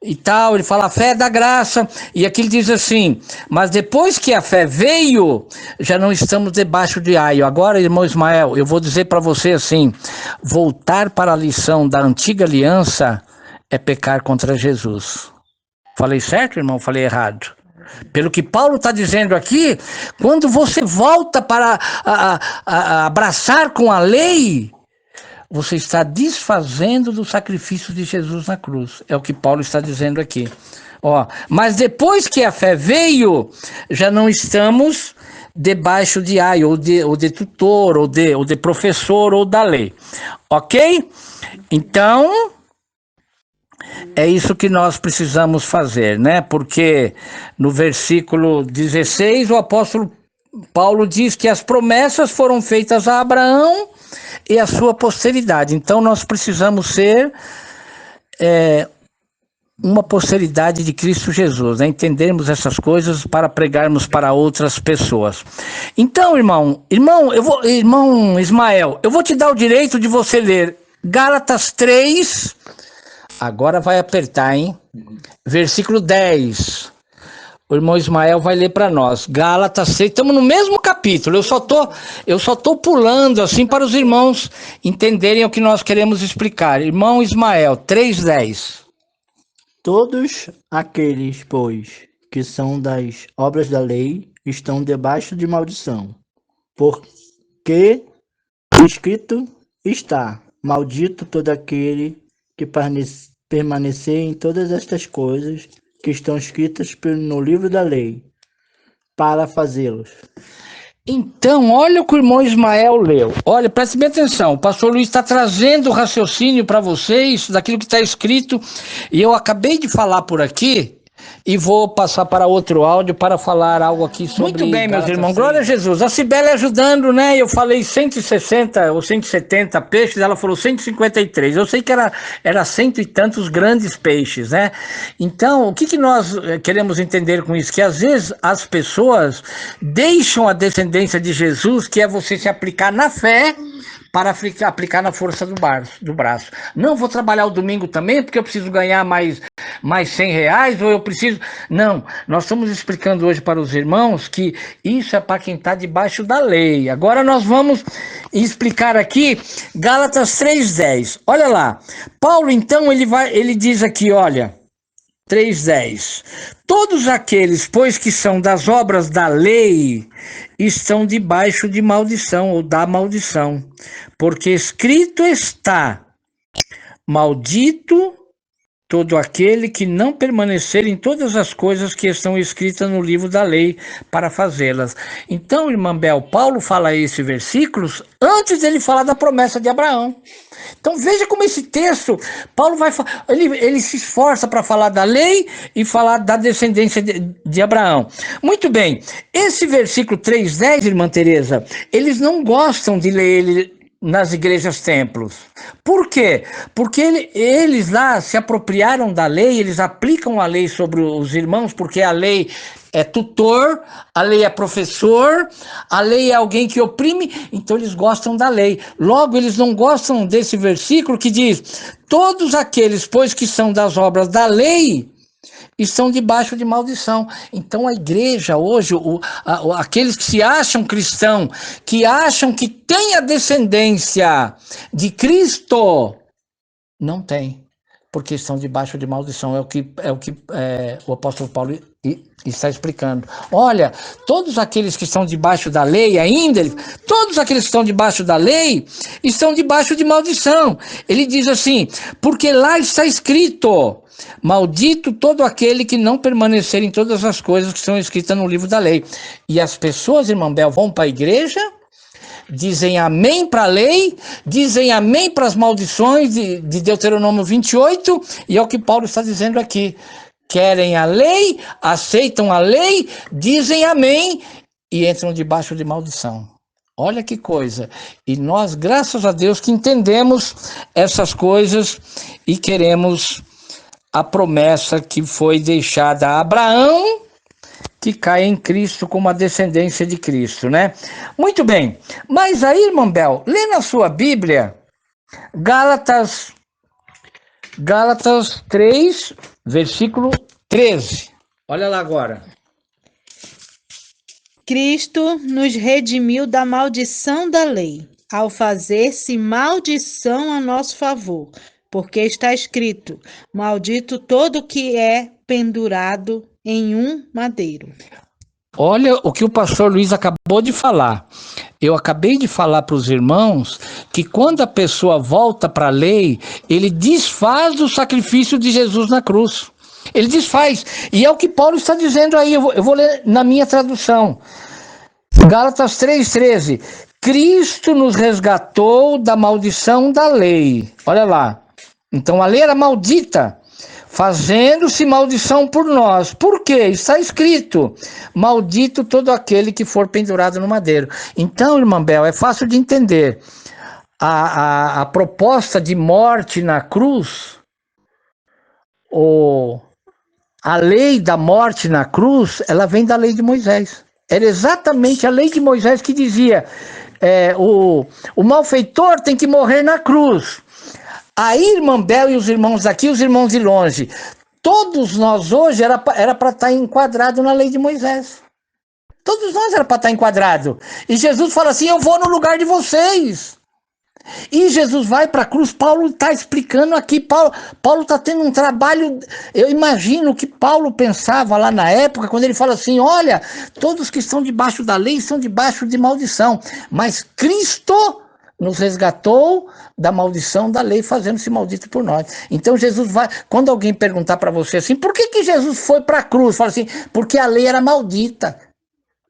e tal. Ele fala: a fé é da graça. E aqui ele diz assim: mas depois que a fé veio, já não estamos debaixo de aio. Agora, irmão Ismael, eu vou dizer para você assim: voltar para a lição da antiga aliança é pecar contra Jesus. Falei certo, irmão? Falei errado? Pelo que Paulo está dizendo aqui, quando você volta para abraçar com a lei, você está desfazendo do sacrifício de Jesus na cruz. É o que Paulo está dizendo aqui. Mas depois que a fé veio, já não estamos debaixo de aio, ou de tutor, ou de professor, ou da lei. Ok? Então, é isso que nós precisamos fazer, né? Porque no versículo 16, o apóstolo Paulo diz que as promessas foram feitas a Abraão e a sua posteridade. Então nós precisamos ser uma posteridade de Cristo Jesus, né? Entendermos essas coisas para pregarmos para outras pessoas. Então, irmão Ismael, eu vou te dar o direito de você ler Gálatas 3. Agora vai apertar, hein? Versículo 10. O irmão Ismael vai ler para nós. Gálatas 6, estamos no mesmo capítulo. Eu só tô pulando assim para os irmãos entenderem o que nós queremos explicar. Irmão Ismael, 3:10. Todos aqueles, pois, que são das obras da lei, estão debaixo de maldição. Porque escrito está: maldito todo aquele que permanecer em todas estas coisas que estão escritas no livro da lei, para fazê-los. Então, olha o que o irmão Ismael leu. Olha, preste bem atenção. O pastor Luiz está trazendo o raciocínio para vocês, daquilo que está escrito, e eu acabei de falar por aqui, e vou passar para outro áudio para falar algo aqui sobre... Muito bem, meus irmãos, glória a Jesus. A Cibele ajudando, né? Eu falei 160 ou 170 peixes, ela falou 153. Eu sei que era cento e tantos grandes peixes, né? Então, o que nós queremos entender com isso? Que às vezes as pessoas deixam a descendência de Jesus, que é você se aplicar na fé, para aplicar na força do braço. Não, vou trabalhar o domingo também, porque eu preciso ganhar mais mais R$ 100 ou eu preciso... Não, nós estamos explicando hoje para os irmãos que isso é para quem está debaixo da lei. Agora nós vamos explicar aqui Gálatas 3:10. Olha lá, Paulo então ele diz aqui, olha, 3:10. Todos aqueles, pois, que são das obras da lei, estão debaixo de maldição ou da maldição, porque escrito está: maldito todo aquele que não permanecer em todas as coisas que estão escritas no livro da lei para fazê-las. Então, irmã Bel, Paulo fala esses versículos antes dele falar da promessa de Abraão. Então veja como esse texto, Paulo ele se esforça para falar da lei e falar da descendência de Abraão. Muito bem, esse versículo 3:10, irmã Teresa, eles não gostam de ler ele nas igrejas templos. Por quê? Porque eles lá se apropriaram da lei, eles aplicam a lei sobre os irmãos, porque a lei é tutor, a lei é professor, a lei é alguém que oprime, então eles gostam da lei. Logo, eles não gostam desse versículo que diz: todos aqueles, pois, que são das obras da lei, estão debaixo de maldição. Então a igreja hoje, aqueles que se acham cristãos, que acham que tem a descendência de Cristo, não tem, porque estão debaixo de maldição. É o que o apóstolo Paulo está explicando. Olha, todos aqueles que estão debaixo da lei ainda, todos aqueles que estão debaixo da lei, estão debaixo de maldição. Ele diz assim, porque lá está escrito: maldito todo aquele que não permanecer em todas as coisas que são escritas no livro da lei. E as pessoas, irmã Bel, vão para a igreja, dizem amém para a lei, dizem amém para as maldições de Deuteronômio 28, e é o que Paulo está dizendo aqui. Querem a lei, aceitam a lei, dizem amém e entram debaixo de maldição. Olha que coisa. E nós, graças a Deus, que entendemos essas coisas e queremos a promessa que foi deixada a Abraão, que cai em Cristo como a descendência de Cristo, né? Muito bem. Mas aí, irmã Bel, lê na sua Bíblia Gálatas 3, versículo 13. Olha lá agora. Cristo nos redimiu da maldição da lei, ao fazer-se maldição a nosso favor, porque está escrito: maldito todo que é pendurado em um madeiro. Olha o que o pastor Luiz acabou de falar. Eu acabei de falar para os irmãos que quando a pessoa volta para a lei, ele desfaz o sacrifício de Jesus na cruz. Ele desfaz. E é o que Paulo está dizendo aí. Eu vou ler na minha tradução. Gálatas 3:13. Cristo nos resgatou da maldição da lei. Olha lá. Então a lei era maldita, fazendo-se maldição por nós. Por quê? Está escrito: maldito todo aquele que for pendurado no madeiro. Então, irmã Bel, é fácil de entender. A proposta de morte na cruz, a lei da morte na cruz, ela vem da lei de Moisés. Era exatamente a lei de Moisés que dizia: o malfeitor tem que morrer na cruz. Aí, irmã Bel e os irmãos aqui, os irmãos de longe, todos nós hoje era para estar enquadrado na lei de Moisés. Todos nós era para estar enquadrado. E Jesus fala assim: eu vou no lugar de vocês. E Jesus vai para a cruz. Paulo está explicando aqui. Paulo está tendo um trabalho. Eu imagino que Paulo pensava lá na época, quando ele fala assim: olha, todos que estão debaixo da lei estão debaixo de maldição, mas Cristo nos resgatou da maldição da lei, fazendo-se maldito por nós. Então Jesus vai, quando alguém perguntar para você assim: por que Jesus foi para a cruz? Fala assim: porque a lei era maldita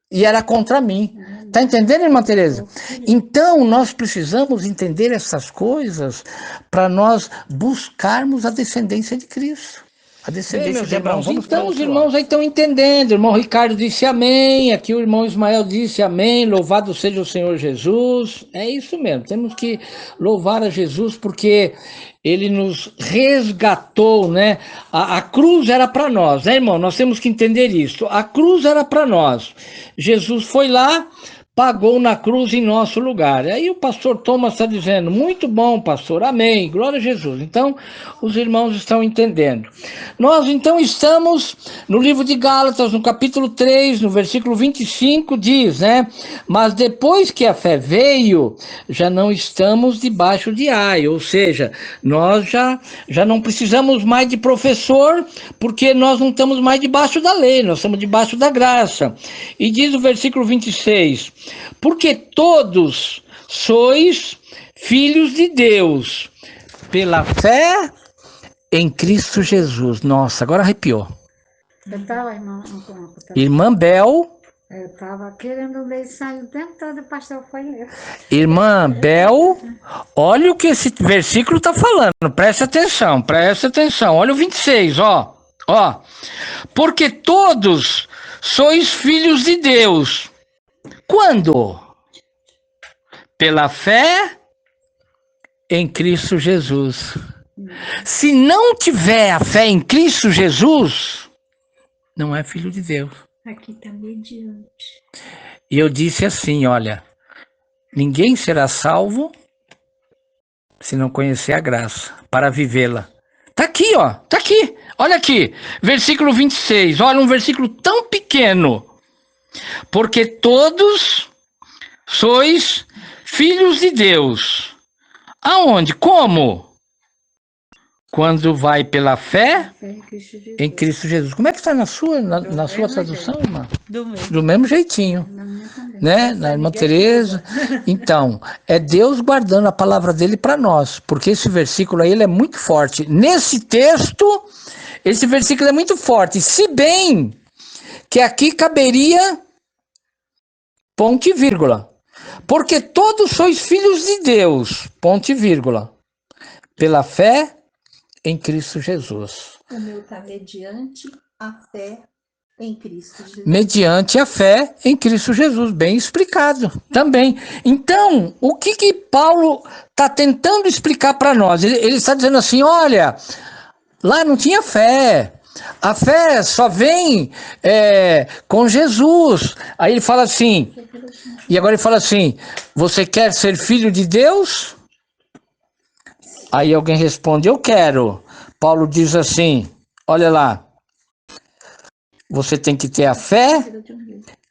e era contra mim. Tá entendendo, irmã Teresa? Então nós precisamos entender essas coisas para nós buscarmos a descendência de Cristo. A descendência de Abraão. Então os irmãos aí estão entendendo. O irmão Ricardo disse amém. Aqui o irmão Ismael disse amém. Louvado seja o Senhor Jesus. É isso mesmo. Temos que louvar a Jesus porque ele nos resgatou, né? A cruz era para nós, né, irmão? Nós temos que entender isso. A cruz era para nós. Jesus foi lá, pagou na cruz em nosso lugar. Aí o pastor Thomas está dizendo, muito bom, pastor, amém, glória a Jesus. Então, os irmãos estão entendendo. Nós, então, estamos no livro de Gálatas, no capítulo 3, no versículo 25, diz, né? Mas depois que a fé veio, já não estamos debaixo de ai, ou seja, nós já não precisamos mais de professor, porque nós não estamos mais debaixo da lei, nós estamos debaixo da graça. E diz o versículo 26, porque todos sois filhos de Deus, pela fé em Cristo Jesus. Nossa, agora arrepiou. Eu estava, Irmã Bel. eu estava querendo ler isso aí o tempo todo, o pastor foi ler. Irmã Bel, olha o que esse versículo está falando. Presta atenção, presta atenção. Olha o 26, ó. Porque todos sois filhos de Deus. Quando? Pela fé em Cristo Jesus. Se não tiver a fé em Cristo Jesus, não é filho de Deus. Aqui está mediante. E eu disse assim, olha, ninguém será salvo se não conhecer a graça, para vivê-la. Tá aqui, ó, tá aqui. Olha aqui, versículo 26, olha um versículo tão pequeno. Porque todos sois filhos de Deus. Aonde? Como? Quando vai pela fé em Cristo Jesus. Como é que está na sua tradução, irmã? Do mesmo jeitinho. Né? Na irmã Teresa. Então, é Deus guardando a palavra dele para nós, porque esse versículo aí ele é muito forte. Nesse texto, esse versículo é muito forte, se bem que aqui caberia ponto e vírgula. Porque todos sois filhos de Deus, ponto e vírgula, pela fé em Cristo Jesus. O meu está mediante a fé em Cristo Jesus. Mediante a fé em Cristo Jesus, bem explicado também. Então, o que Paulo está tentando explicar para nós? Ele está dizendo assim, olha, lá não tinha fé. A fé só vem com Jesus. Aí ele fala assim, e agora ele fala assim, você quer ser filho de Deus? Aí alguém responde, eu quero. Paulo diz assim, olha lá, você tem que ter a fé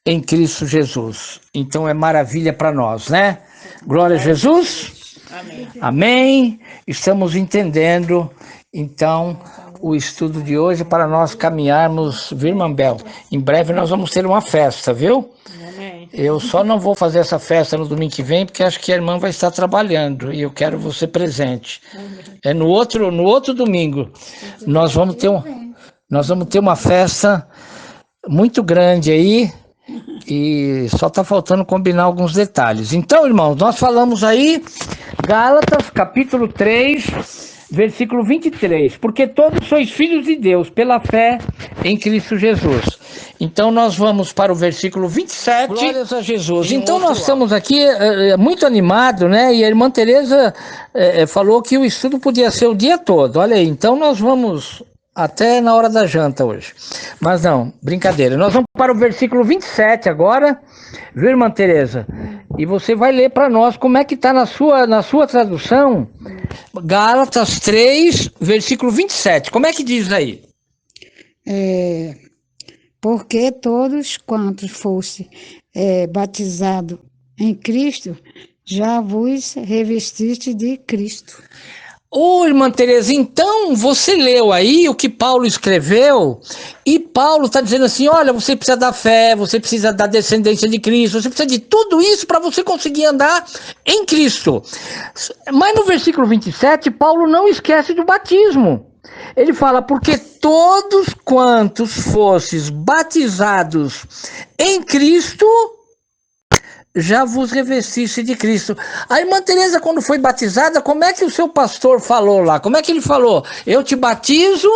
em Cristo Jesus. Então é maravilha para nós, né? Glória a Jesus. Amém. Amém. Estamos entendendo, então, o estudo de hoje para nós caminharmos, viu, irmã Bel? Em breve nós vamos ter uma festa, viu? Eu só não vou fazer essa festa no domingo que vem, porque acho que a irmã vai estar trabalhando e eu quero você presente. É no outro domingo. Nós vamos ter uma festa muito grande aí e só está faltando combinar alguns detalhes. Então, irmãos, nós falamos aí, Gálatas, capítulo 3, versículo 23. Porque todos sois filhos de Deus pela fé em Cristo Jesus. Então nós vamos para o versículo 27. Glórias a Jesus. Então nós estamos aqui muito animados, né? E a irmã Teresa falou que o estudo podia ser o dia todo. Olha aí, então nós vamos até na hora da janta hoje. Mas não, brincadeira. Nós vamos para o versículo 27 agora, viu, irmã Teresa? E você vai ler para nós como é que está na sua tradução, Gálatas 3, versículo 27. Como é que diz aí? Porque todos quantos fosse batizado em Cristo, já vos revestiste de Cristo. Ô, irmã Teresa, então você leu aí o que Paulo escreveu, e Paulo está dizendo assim, olha, você precisa da fé, você precisa da descendência de Cristo, você precisa de tudo isso para você conseguir andar em Cristo. Mas no versículo 27, Paulo não esquece do batismo. Ele fala, porque todos quantos fosses batizados em Cristo, já vos revestisse de Cristo. A irmã Teresa, quando foi batizada, como é que o seu pastor falou lá? Como é que ele falou? Eu te batizo...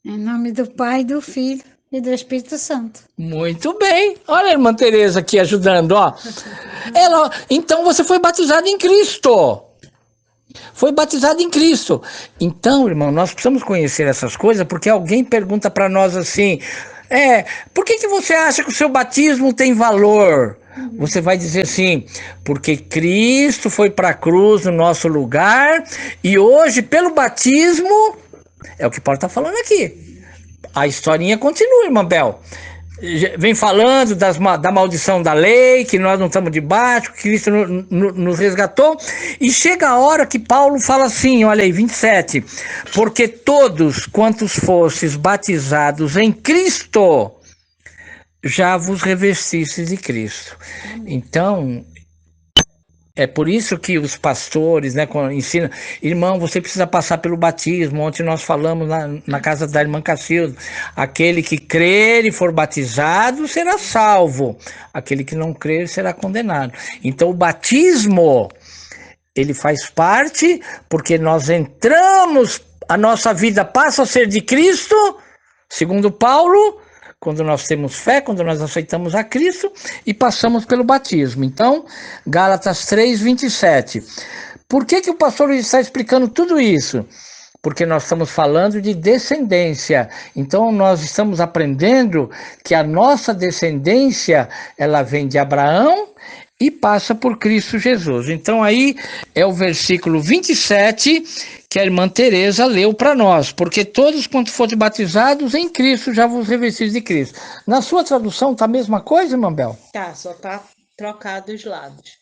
Em nome do Pai, do Filho e do Espírito Santo. Muito bem. Olha a irmã Teresa aqui ajudando, ó. Então você foi batizado em Cristo. Foi batizado em Cristo. Então, irmão, nós precisamos conhecer essas coisas, porque alguém pergunta para nós assim, por que você acha que o seu batismo tem valor? Você vai dizer assim, porque Cristo foi para a cruz no nosso lugar, e hoje, pelo batismo, é o que Paulo está falando aqui. A historinha continua, irmã Bel. Vem falando da maldição da lei, que nós não estamos debaixo, que Cristo nos resgatou, e chega a hora que Paulo fala assim, olha aí, 27, porque todos quantos fostes batizados em Cristo, já vos revestistes de Cristo. Então, é por isso que os pastores, né, ensinam, irmão, você precisa passar pelo batismo. Ontem nós falamos na casa da irmã Cacilda, aquele que crer e for batizado será salvo, aquele que não crer será condenado. Então o batismo, ele faz parte, porque nós entramos, a nossa vida passa a ser de Cristo, segundo Paulo, quando nós temos fé, quando nós aceitamos a Cristo e passamos pelo batismo. Então, Gálatas 3, 27. Por que o pastor está explicando tudo isso? Porque nós estamos falando de descendência. Então, nós estamos aprendendo que a nossa descendência, ela vem de Abraão e passa por Cristo Jesus. Então, aí é o versículo 27 que a irmã Teresa leu para nós, porque todos quanto forem batizados em Cristo já vos revestis de Cristo. Na sua tradução tá a mesma coisa, irmã Bel? Tá, só tá trocado os lados.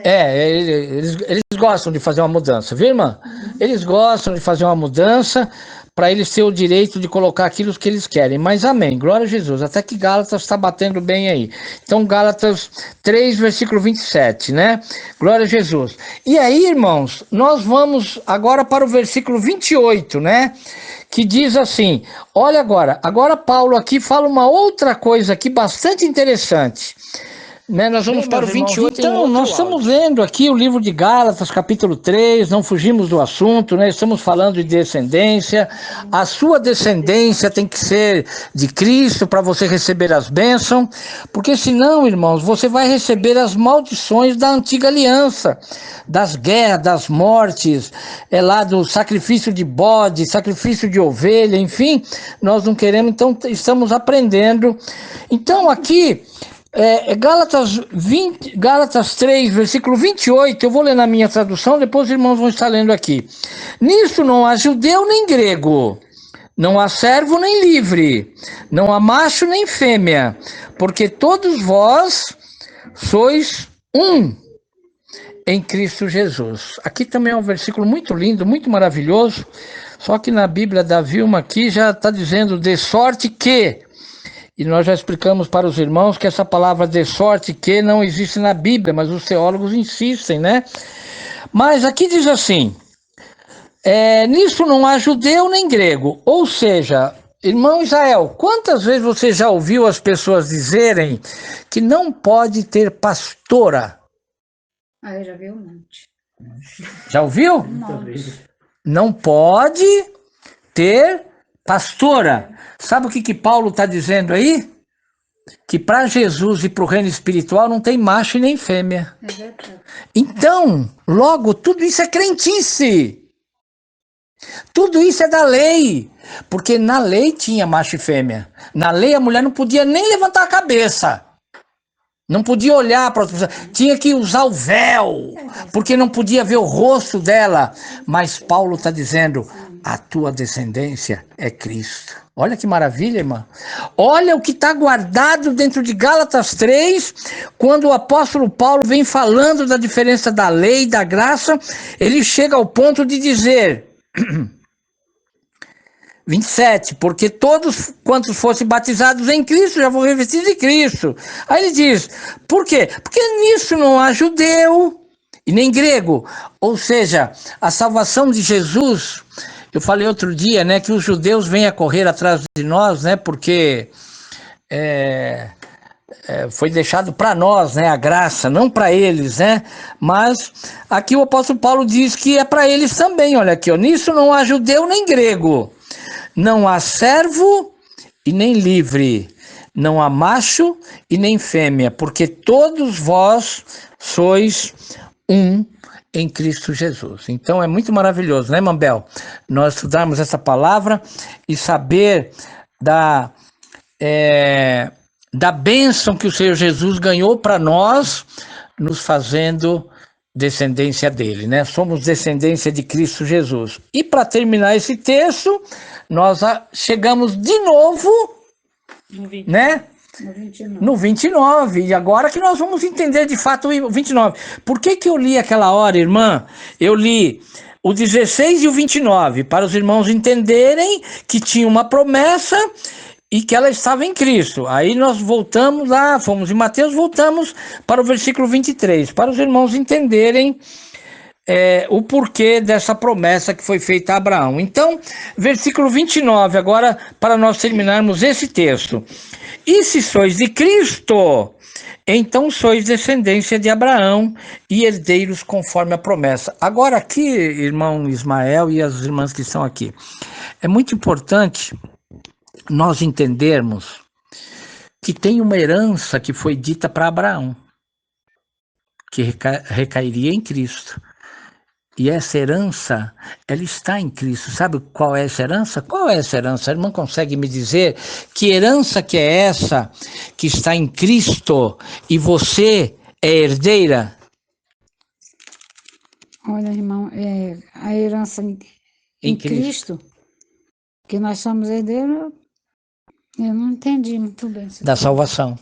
Eles gostam de fazer uma mudança, viu, irmã? Eles gostam de fazer uma mudança para eles terem o direito de colocar aquilo que eles querem. Mas amém, glória a Jesus. Até que Gálatas está batendo bem aí. Então, Gálatas 3, versículo 27, né? Glória a Jesus. E aí, irmãos, nós vamos agora para o versículo 28, né? Que diz assim, olha agora Paulo aqui fala uma outra coisa aqui bastante interessante. Né, nós vamos para o 28. Então, nós estamos lendo aqui o livro de Gálatas, capítulo 3, não fugimos do assunto, né? Estamos falando de descendência. A sua descendência tem que ser de Cristo para você receber as bênçãos, porque senão, irmãos, você vai receber as maldições da antiga aliança, das guerras, das mortes, lá do sacrifício de bode, sacrifício de ovelha, enfim, nós não queremos, então estamos aprendendo. Então, aqui... Gálatas 3, versículo 28, eu vou ler na minha tradução, depois os irmãos vão estar lendo aqui. Nisso não há judeu nem grego, não há servo nem livre, não há macho nem fêmea, porque todos vós sois um em Cristo Jesus. Aqui também é um versículo muito lindo, muito maravilhoso, só que na Bíblia da Vilma aqui já está dizendo de sorte que... E nós já explicamos para os irmãos que essa palavra de sorte que não existe na Bíblia, mas os teólogos insistem, né? Mas aqui diz assim, nisso não há judeu nem grego. Ou seja, irmão Israel, quantas vezes você já ouviu as pessoas dizerem que não pode ter pastora? Eu já vi um monte. Já ouviu? Não pode ter pastora. Sabe o que Paulo está dizendo aí? Que para Jesus e para o reino espiritual não tem macho e nem fêmea. É verdade. Então, logo, tudo isso é crentice. Tudo isso é da lei. Porque na lei tinha macho e fêmea. Na lei a mulher não podia nem levantar a cabeça. Não podia olhar para outra pessoa. Tinha que usar o véu. Porque não podia ver o rosto dela. Mas Paulo está dizendo, a tua descendência é Cristo. Olha que maravilha, irmã. Olha o que está guardado dentro de Gálatas 3, quando o apóstolo Paulo vem falando da diferença da lei e da graça, ele chega ao ponto de dizer, 27, porque todos quantos fossem batizados em Cristo já vão revestidos de Cristo. Aí ele diz, por quê? Porque nisso não há judeu e nem grego. Ou seja, a salvação de Jesus... Eu falei outro dia, né, que os judeus vêm a correr atrás de nós, né, porque foi deixado para nós, né, a graça, não para eles, né, mas aqui o apóstolo Paulo diz que é para eles também, olha aqui, ó, nisso não há judeu nem grego, não há servo e nem livre, não há macho e nem fêmea, porque todos vós sois um em Cristo Jesus. Então é muito maravilhoso, né, Mambel? Nós estudarmos essa palavra e saber da bênção que o Senhor Jesus ganhou para nós, nos fazendo descendência dele, né? Somos descendência de Cristo Jesus. E para terminar esse texto, nós chegamos de novo, né? No 29, e agora que nós vamos entender de fato o 29. Por que eu li aquela hora, irmã? Eu li o 16 e o 29, para os irmãos entenderem que tinha uma promessa e que ela estava em Cristo. Aí nós voltamos lá, fomos em Mateus, voltamos para o versículo 23, para os irmãos entenderem o porquê dessa promessa que foi feita a Abraão. Então, versículo 29, agora, para nós terminarmos esse texto. E se sois de Cristo, então sois descendência de Abraão e herdeiros conforme a promessa. Agora aqui, irmão Ismael e as irmãs que estão aqui, é muito importante nós entendermos que tem uma herança que foi dita para Abraão, que recairia em Cristo. E essa herança, ela está em Cristo. Sabe qual é essa herança? Qual é essa herança? A irmã consegue me dizer que herança que é essa que está em Cristo e você é herdeira? Olha, irmão, a herança em Cristo, que nós somos herdeiros, eu não entendi muito bem. Da salvação.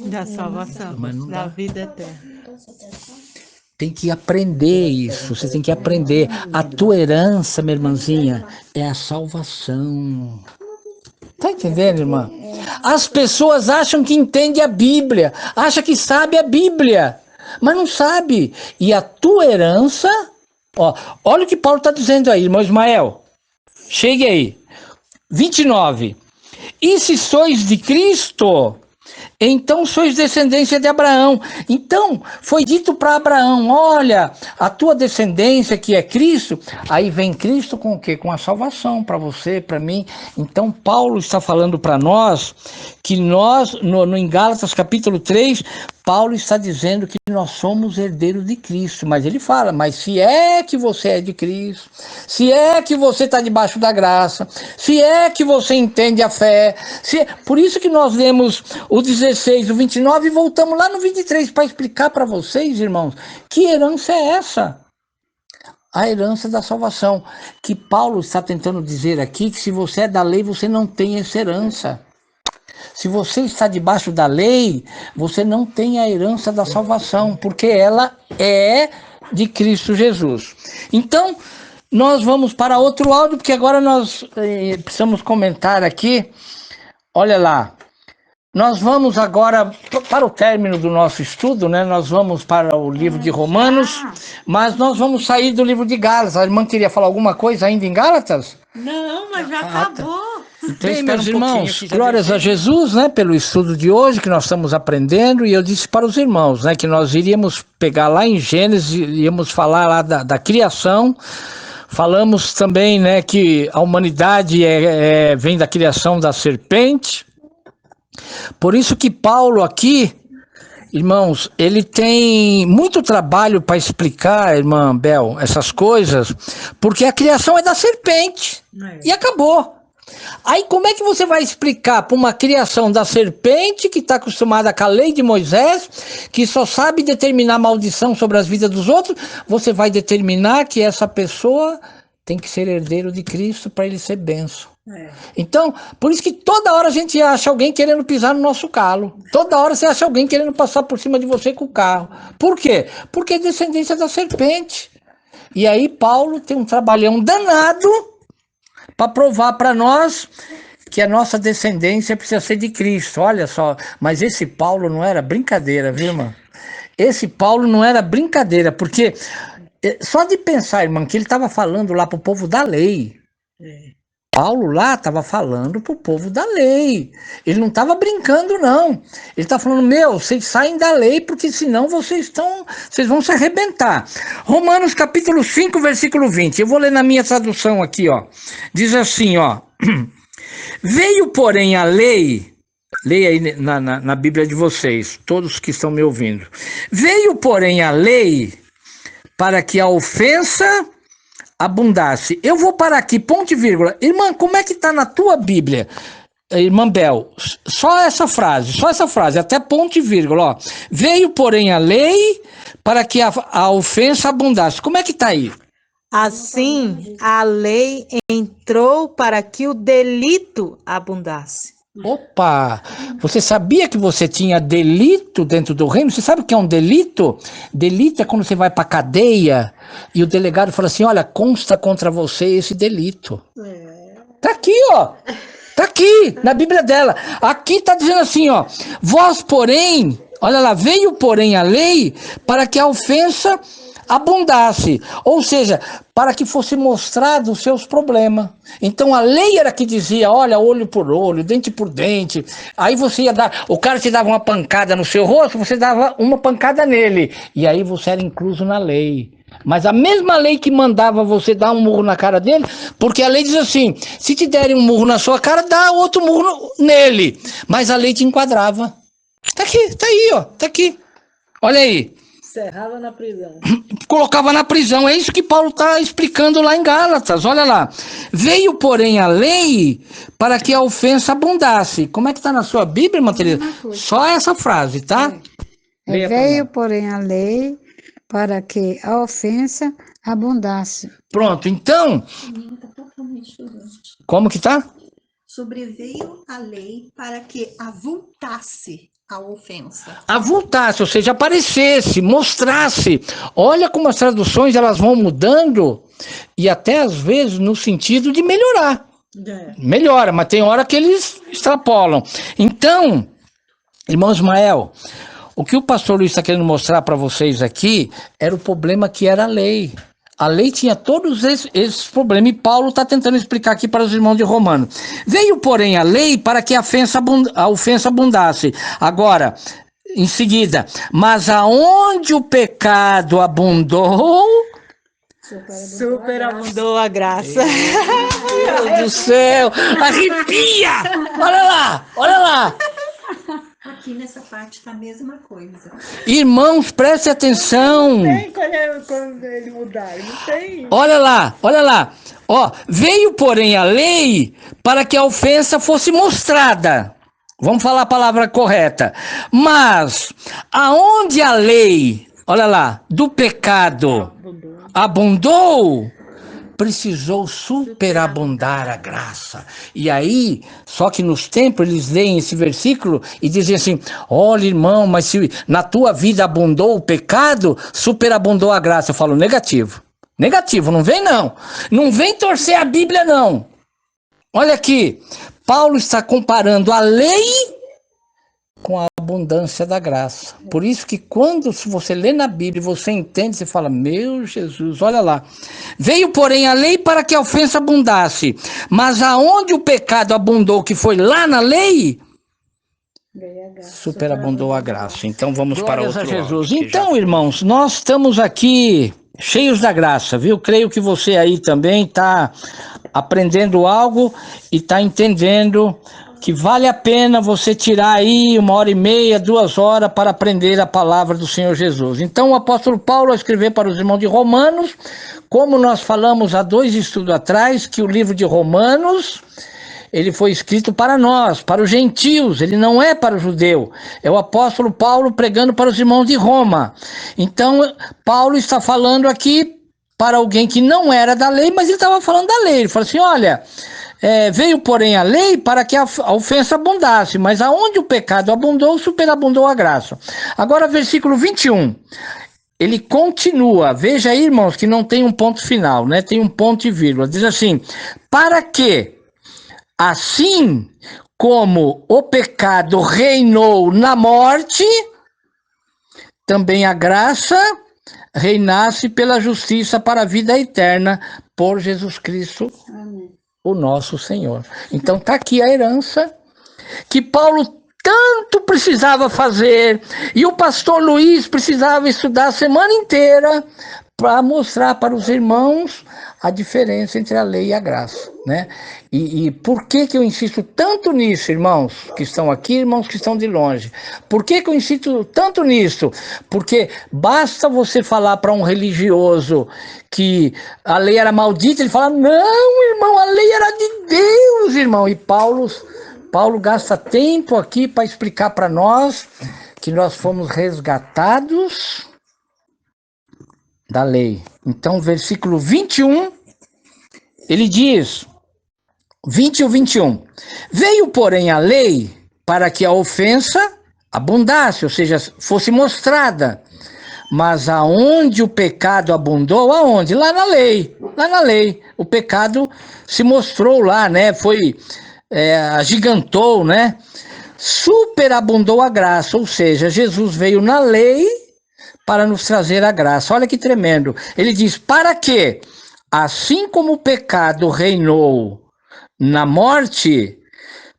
Da salvação, da vida eterna. Tem que aprender isso, você tem que aprender. A tua herança, minha irmãzinha, é a salvação. Tá entendendo, irmã? As pessoas acham que entendem a Bíblia, acham que sabe a Bíblia, mas não sabe. E a tua herança, olha o que Paulo está dizendo aí, irmão Ismael. Chegue aí. 29. E se sois de Cristo, então sois descendência de Abraão. Então, foi dito para Abraão, olha, a tua descendência que é Cristo, aí vem Cristo com o quê? Com a salvação para você, para mim. Então, Paulo está falando para nós que nós, em Gálatas capítulo 3, Paulo está dizendo que nós somos herdeiros de Cristo, mas ele fala, mas se é que você é de Cristo, se é que você está debaixo da graça, se é que você entende a fé, por isso que nós lemos o 16, o 29 e voltamos lá no 23 para explicar para vocês, irmãos, que herança é essa? A herança da salvação, que Paulo está tentando dizer aqui, que se você é da lei, você não tem essa herança. Se você está debaixo da lei, você não tem a herança da salvação, porque ela é de Cristo Jesus. Então, nós vamos para outro áudio, porque agora nós precisamos comentar aqui. Olha lá, nós vamos agora para o término do nosso estudo, né? Nós vamos para o livro de Romanos, mas nós vamos sair do livro de Gálatas. A irmã queria falar alguma coisa ainda em Gálatas? Não, mas já acabou. Então, meus irmãos, glórias a Jesus, né, pelo estudo de hoje que nós estamos aprendendo, e eu disse para os irmãos, né, que nós iríamos pegar lá em Gênesis, iríamos falar lá da criação, falamos também, né, que a humanidade vem da criação da serpente, por isso que Paulo aqui, irmãos, ele tem muito trabalho para explicar, irmã Bel, essas coisas, porque a criação é da serpente, e acabou. Aí como é que você vai explicar para uma criação da serpente que está acostumada com a lei de Moisés, que só sabe determinar maldição sobre as vidas dos outros, você vai determinar que essa pessoa tem que ser herdeiro de Cristo para ele ser bênção. Então, por isso que toda hora a gente acha alguém querendo pisar no nosso calo. Toda hora você acha alguém querendo passar por cima de você com o carro. Por quê? Porque é descendência da serpente. E aí Paulo tem um trabalhão danado para provar para nós que a nossa descendência precisa ser de Cristo. Olha só, mas esse Paulo não era brincadeira, viu, irmão? Esse Paulo não era brincadeira, porque só de pensar, irmão, que ele estava falando lá para o povo da lei. Paulo lá estava falando para o povo da lei. Ele não estava brincando, não. Ele está falando, vocês saem da lei, porque senão vocês vão se arrebentar. Romanos capítulo 5, versículo 20. Eu vou ler na minha tradução aqui, ó. Diz assim, ó. Veio, porém, a lei... Leia aí na Bíblia de vocês, todos que estão me ouvindo. Veio, porém, a lei para que a ofensa abundasse. Eu vou parar aqui, ponto e vírgula. Irmã, como é que está na tua Bíblia? Irmã Bel, só essa frase, até ponto e vírgula, ó. Veio, porém, a lei para que a ofensa abundasse. Como é que está aí? Assim, a lei entrou para que o delito abundasse. Opa! Você sabia que você tinha delito dentro do reino? Você sabe o que é um delito? Delito é quando você vai para a cadeia e o delegado fala assim, olha, consta contra você esse delito. Tá aqui, ó. Tá aqui, na Bíblia dela. Aqui tá dizendo assim, ó. Vós, porém, olha lá, veio, porém, a lei para que a ofensa abundasse. Ou seja, para que fosse mostrado os seus problemas. Então a lei era que dizia, olha, olho por olho, dente por dente. Aí você ia dar, o cara te dava uma pancada no seu rosto, você dava uma pancada nele. E aí você era incluso na lei. Mas a mesma lei que mandava você dar um murro na cara dele, porque a lei diz assim, se te derem um murro na sua cara, dá outro murro nele. Mas a lei te enquadrava. Tá aqui, tá aí, ó, tá aqui. Olha aí. Cerrava na prisão. Colocava na prisão, é isso que Paulo está explicando lá em Gálatas, olha lá. Veio, porém, a lei para que a ofensa abundasse. Como é que está na sua Bíblia, irmã Teresa? Só essa frase, tá? Veio, porém, a lei para que a ofensa abundasse. Pronto, então, O menino está totalmente diferente. como que tá? Sobreveio a lei para que avultasse a ofensa. Avultasse, ou seja, aparecesse, mostrasse. Olha como as traduções elas vão mudando e até às vezes no sentido de melhorar. Melhora, mas tem hora que eles extrapolam. Então, irmão Ismael, o que o pastor Luiz está querendo mostrar para vocês aqui era o problema que era a lei. A lei tinha todos esses problemas e Paulo está tentando explicar aqui para os irmãos de Romano. Veio, porém, a lei para que a ofensa abundasse. Agora, em seguida, mas aonde o pecado abundou... Superabundou a graça. Meu Deus do céu, arrepia! Olha lá. Aqui nessa parte está a mesma coisa. Irmãos, prestem atenção. Quando ele mudar, não tem. Olha lá. Ó, veio, porém, a lei para que a ofensa fosse mostrada. Vamos falar a palavra correta. Mas, aonde a lei, olha lá, do pecado abundou, precisou superabundar a graça. E aí, só que nos tempos eles leem esse versículo e dizem assim, olha irmão, mas se na tua vida abundou o pecado, superabundou a graça. Eu falo, negativo, não vem não. Não vem torcer a Bíblia não. Olha aqui, Paulo está comparando a lei com a abundância da graça. Por isso que quando você lê na Bíblia e você entende, você fala, meu Jesus, olha lá. Veio, porém, a lei para que a ofensa abundasse, mas aonde o pecado abundou, que foi lá na lei, superabundou a graça. Então vamos para outro a Jesus. Então, irmãos, nós estamos aqui cheios da graça, viu? Creio que você aí também está aprendendo algo e está entendendo que vale a pena você tirar aí 1h30, 2 horas para aprender a palavra do Senhor Jesus. Então o apóstolo Paulo, ao escrever para os irmãos de Romanos, como nós falamos há 2 estudos atrás, que o livro de Romanos, ele foi escrito para nós, para os gentios, ele não é para o judeu. É o apóstolo Paulo pregando para os irmãos de Roma. Então Paulo está falando aqui para alguém que não era da lei, mas ele estava falando da lei. Ele falou assim, olha... veio, porém, a lei para que a ofensa abundasse, mas aonde o pecado abundou, superabundou a graça. Agora, versículo 21, ele continua, veja aí, irmãos, que não tem um ponto final, né? Tem um ponto e vírgula, diz assim, para que, assim como o pecado reinou na morte, também a graça reinasse pela justiça para a vida eterna, por Jesus Cristo, amém, o nosso Senhor. Então está aqui a herança que Paulo tanto precisava fazer e o pastor Luiz precisava estudar a semana inteira para mostrar para os irmãos a diferença entre a lei e a graça, né? E por que eu insisto tanto nisso, irmãos que estão aqui, irmãos que estão de longe? Por que eu insisto tanto nisso? Porque basta você falar para um religioso que a lei era maldita, ele fala, não, irmão, a lei era de Deus, irmão. E Paulo gasta tempo aqui para explicar para nós que nós fomos resgatados da lei. Então, versículo 21, ele diz, 20 ou 21, veio, porém, a lei para que a ofensa abundasse, ou seja, fosse mostrada. Mas aonde o pecado abundou, aonde? Lá na lei. O pecado se mostrou lá, né? Agigantou, né? Superabundou a graça, ou seja, Jesus veio na lei para nos trazer a graça. Olha que tremendo. Ele diz, para que, assim como o pecado reinou na morte,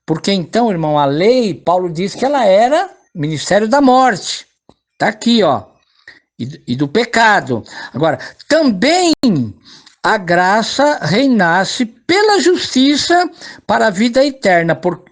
porque então, irmão, a lei, Paulo diz que ela era ministério da morte. Tá aqui, ó. E do pecado. Agora, também a graça reinasse pela justiça para a vida eterna, por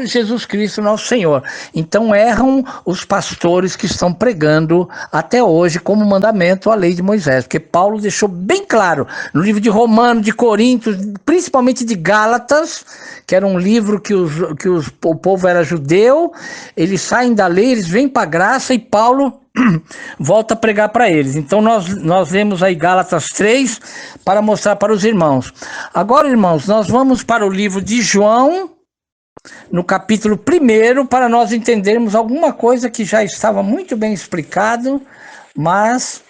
Jesus Cristo nosso Senhor. Então erram os pastores que estão pregando até hoje como mandamento a lei de Moisés, porque Paulo deixou bem claro no livro de Romanos, de Coríntios, principalmente de Gálatas, que era um livro que o povo era judeu, eles saem da lei, eles vêm para a graça e Paulo volta a pregar para eles. Então nós lemos aí Gálatas 3 para mostrar para os irmãos. Agora, irmãos, nós vamos para o livro de João, no capítulo 1, para nós entendermos alguma coisa que já estava muito bem explicado, mas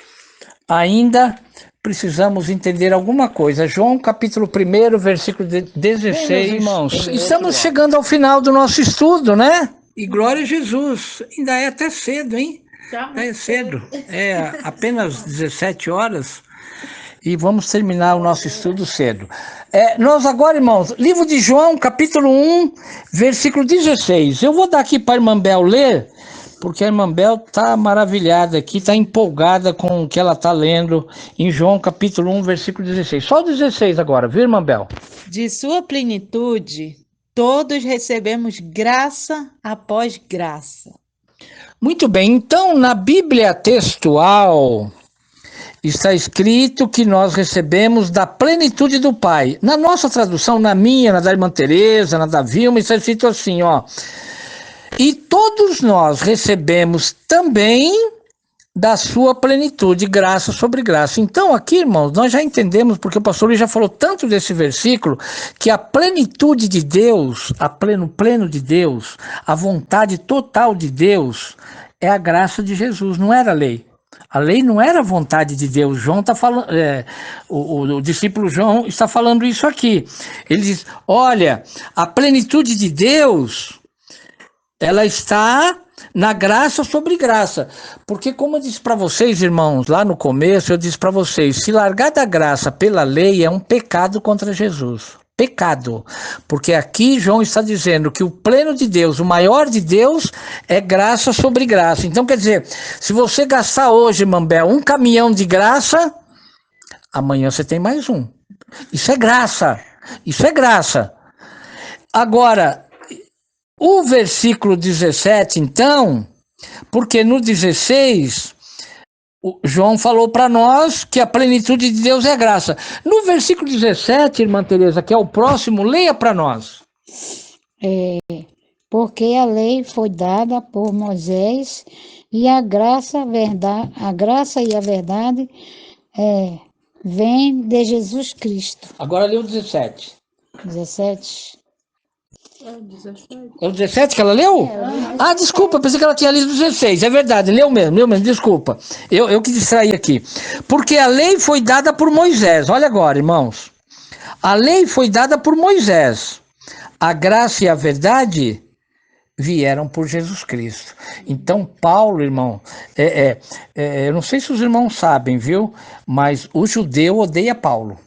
ainda precisamos entender alguma coisa. João, capítulo 1, versículo 16. Bem, meus irmãos, estamos chegando ao final do nosso estudo, né? E glória a Jesus. Ainda é até cedo, hein? É cedo. É apenas 17 horas. E vamos terminar o nosso estudo cedo. Nós agora, irmãos, livro de João, capítulo 1, versículo 16. Eu vou dar aqui para a irmã Bel ler, porque a irmã Bel está maravilhada aqui, está empolgada com o que ela está lendo em João, capítulo 1, versículo 16. Só o 16 agora, viu, irmã Bel? De sua plenitude, todos recebemos graça após graça. Muito bem, então na Bíblia textual está escrito que nós recebemos da plenitude do Pai. Na nossa tradução, na minha, na da irmã Teresa, na da Vilma, está escrito assim, ó. E todos nós recebemos também da sua plenitude, graça sobre graça. Então aqui, irmãos, nós já entendemos, porque o pastor Luiz já falou tanto desse versículo, que a plenitude de Deus, a pleno de Deus, a vontade total de Deus, é a graça de Jesus, não era a lei. A lei não era a vontade de Deus. João está falando, o discípulo João está falando isso aqui. Ele diz, olha, a plenitude de Deus, ela está na graça sobre graça. Porque como eu disse para vocês, irmãos, lá no começo, eu disse para vocês, se largar da graça pela lei é um pecado contra Jesus. Pecado, porque aqui João está dizendo que o pleno de Deus, o maior de Deus, é graça sobre graça. Então quer dizer, se você gastar hoje, Mambel, um caminhão de graça, amanhã você tem mais um. Isso é graça, isso é graça. Agora, o versículo 17, então, porque no 16... João falou para nós que a plenitude de Deus é graça. No versículo 17, irmã Teresa, que é o próximo, leia para nós. Porque a lei foi dada por Moisés e a graça e a verdade vem de Jesus Cristo. Agora lê o 17. 17. É o 17 que ela leu? Desculpa, pensei que ela tinha lido o 16. É verdade, leu mesmo, desculpa. Eu que distraí aqui. Porque a lei foi dada por Moisés. Olha agora, irmãos. A lei foi dada por Moisés. A graça e a verdade vieram por Jesus Cristo. Então, Paulo, irmão, eu não sei se os irmãos sabem, viu? Mas o judeu odeia Paulo.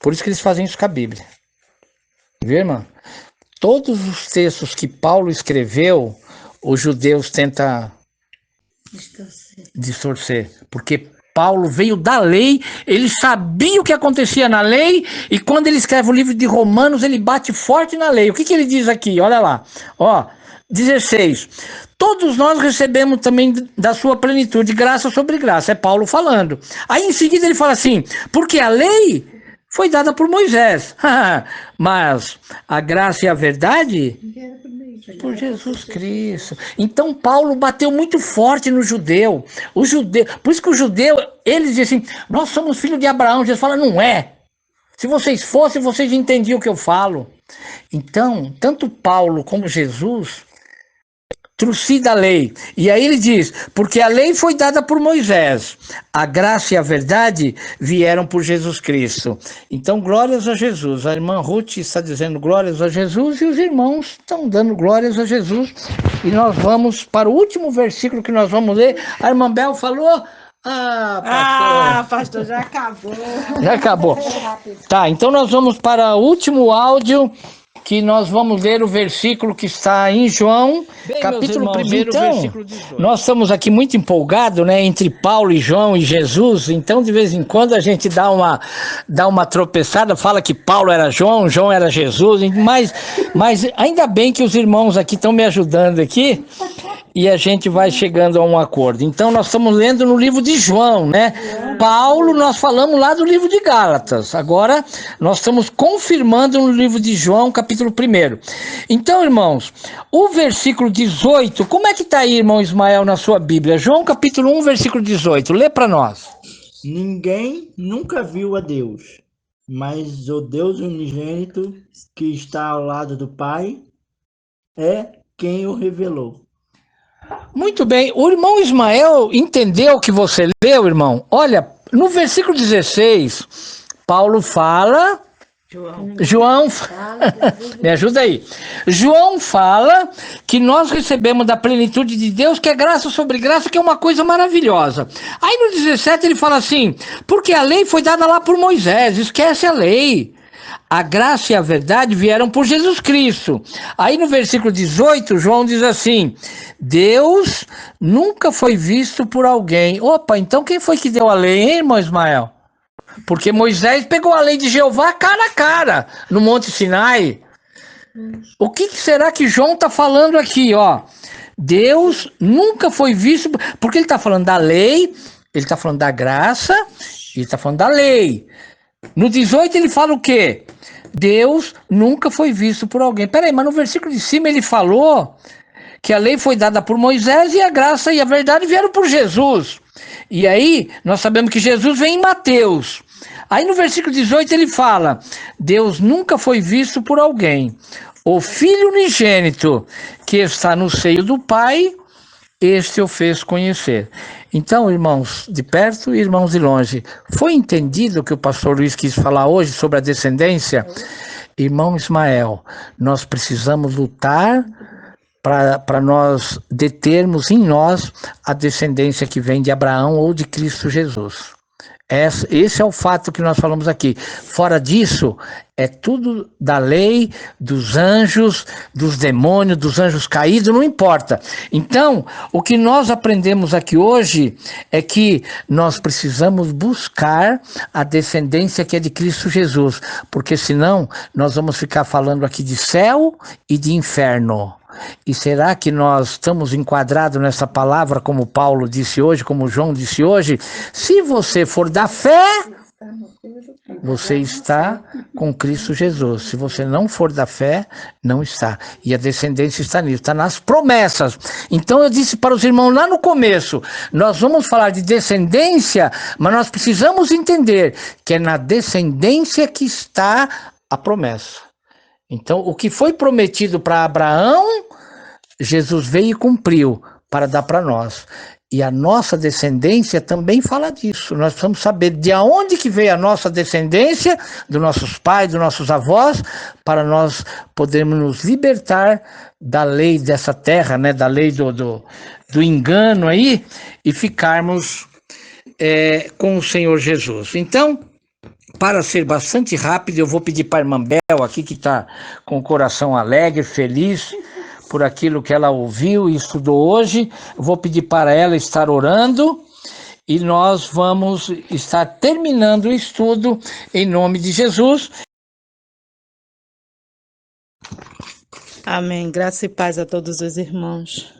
Por isso que eles fazem isso com a Bíblia. Viu, irmão? Todos os textos que Paulo escreveu, os judeus tentam distorcer. Porque Paulo veio da lei, ele sabia o que acontecia na lei, e quando ele escreve o livro de Romanos, ele bate forte na lei. O que ele diz aqui? Olha lá, ó, 16. Todos nós recebemos também da sua plenitude, graça sobre graça. É Paulo falando. Aí em seguida ele fala assim, porque a lei foi dada por Moisés, mas a graça e a verdade por Jesus Cristo. Então Paulo bateu muito forte no judeu. O judeu, por isso que o judeu, eles dizem assim, nós somos filhos de Abraão. Jesus fala, não é. Se vocês fossem, vocês entendiam o que eu falo. Então, tanto Paulo como Jesus trucida a lei. E aí ele diz, porque a lei foi dada por Moisés, a graça e a verdade vieram por Jesus Cristo. Então, glórias a Jesus. A irmã Ruth está dizendo glórias a Jesus e os irmãos estão dando glórias a Jesus. E nós vamos para o último versículo que nós vamos ler. A irmã Bel falou... pastor, já acabou. Já acabou. Tá, então nós vamos para o último áudio, que nós vamos ler o versículo que está em João, capítulo 1. Então, nós estamos aqui muito empolgados, né, entre Paulo e João e Jesus, então de vez em quando a gente dá uma tropeçada, fala que Paulo era João, João era Jesus, mas ainda bem que os irmãos aqui estão me ajudando aqui, e a gente vai chegando a um acordo. Então nós estamos lendo no livro de João, né? Paulo, nós falamos lá do livro de Gálatas. Agora nós estamos confirmando no livro de João, capítulo 1. Então, irmãos, o versículo 18, como é que está aí, irmão Ismael, na sua Bíblia? João, capítulo 1, versículo 18. Lê para nós. Ninguém nunca viu a Deus, mas o Deus unigênito que está ao lado do Pai é quem o revelou. Muito bem, o irmão Ismael entendeu o que você leu, irmão? Olha, no versículo 16, Paulo fala... João me ajuda aí. João fala que nós recebemos da plenitude de Deus, que é graça sobre graça, que é uma coisa maravilhosa. Aí no 17 ele fala assim, porque a lei foi dada lá por Moisés, esquece a lei. A graça e a verdade vieram por Jesus Cristo. Aí no versículo 18, João diz assim, Deus nunca foi visto por alguém. Opa, então quem foi que deu a lei, hein, irmão Ismael? Porque Moisés pegou a lei de Jeová cara a cara, no Monte Sinai. O que será que João está falando aqui, ó? Deus nunca foi visto, porque ele está falando da lei, ele está falando da graça, ele está falando da lei. No 18 ele fala o quê? Deus nunca foi visto por alguém. Peraí, mas no versículo de cima ele falou que a lei foi dada por Moisés e a graça e a verdade vieram por Jesus. E aí nós sabemos que Jesus vem em Mateus. Aí no versículo 18 ele fala, Deus nunca foi visto por alguém. O Filho unigênito que está no seio do Pai, este o fez conhecer. Então, irmãos de perto e irmãos de longe, foi entendido o que o pastor Luiz quis falar hoje sobre a descendência? Irmão Ismael, nós precisamos lutar para nós determos em nós a descendência que vem de Abraão ou de Cristo Jesus. Esse é o fato que nós falamos aqui. Fora disso, é tudo da lei, dos anjos, dos demônios, dos anjos caídos, não importa. Então, o que nós aprendemos aqui hoje é que nós precisamos buscar a descendência que é de Cristo Jesus, porque senão nós vamos ficar falando aqui de céu e de inferno. E será que nós estamos enquadrados nessa palavra, como Paulo disse hoje, como João disse hoje? Se você for da fé, você está com Cristo Jesus. Se você não for da fé, não está. E a descendência está nisso, está nas promessas. Então eu disse para os irmãos lá no começo, nós vamos falar de descendência, mas nós precisamos entender que é na descendência que está a promessa. Então, o que foi prometido para Abraão, Jesus veio e cumpriu para dar para nós. E a nossa descendência também fala disso. Nós precisamos saber de onde que veio a nossa descendência, dos nossos pais, dos nossos avós, para nós podermos nos libertar da lei dessa terra, né, da lei do engano aí, e ficarmos com o Senhor Jesus. Então, para ser bastante rápido, eu vou pedir para a irmã Bel aqui, que está com o coração alegre, feliz por aquilo que ela ouviu e estudou hoje. Eu vou pedir para ela estar orando e nós vamos estar terminando o estudo em nome de Jesus. Amém. Graça e paz a todos os irmãos.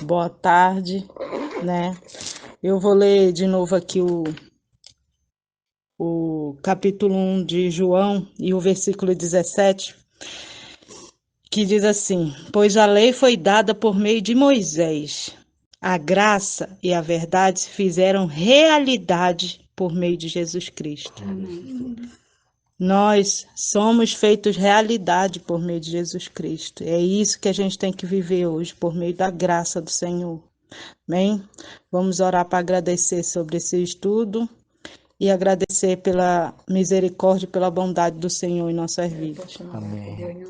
Boa tarde, né? Eu vou ler de novo aqui o capítulo 1 de João e o versículo 17, que diz assim: pois a lei foi dada por meio de Moisés. A graça e a verdade se fizeram realidade por meio de Jesus Cristo. Amém. Nós somos feitos realidade por meio de Jesus Cristo. É isso que a gente tem que viver hoje, por meio da graça do Senhor. Amém? Vamos orar para agradecer sobre esse estudo e agradecer pela misericórdia e pela bondade do Senhor em nossas vidas. Amém.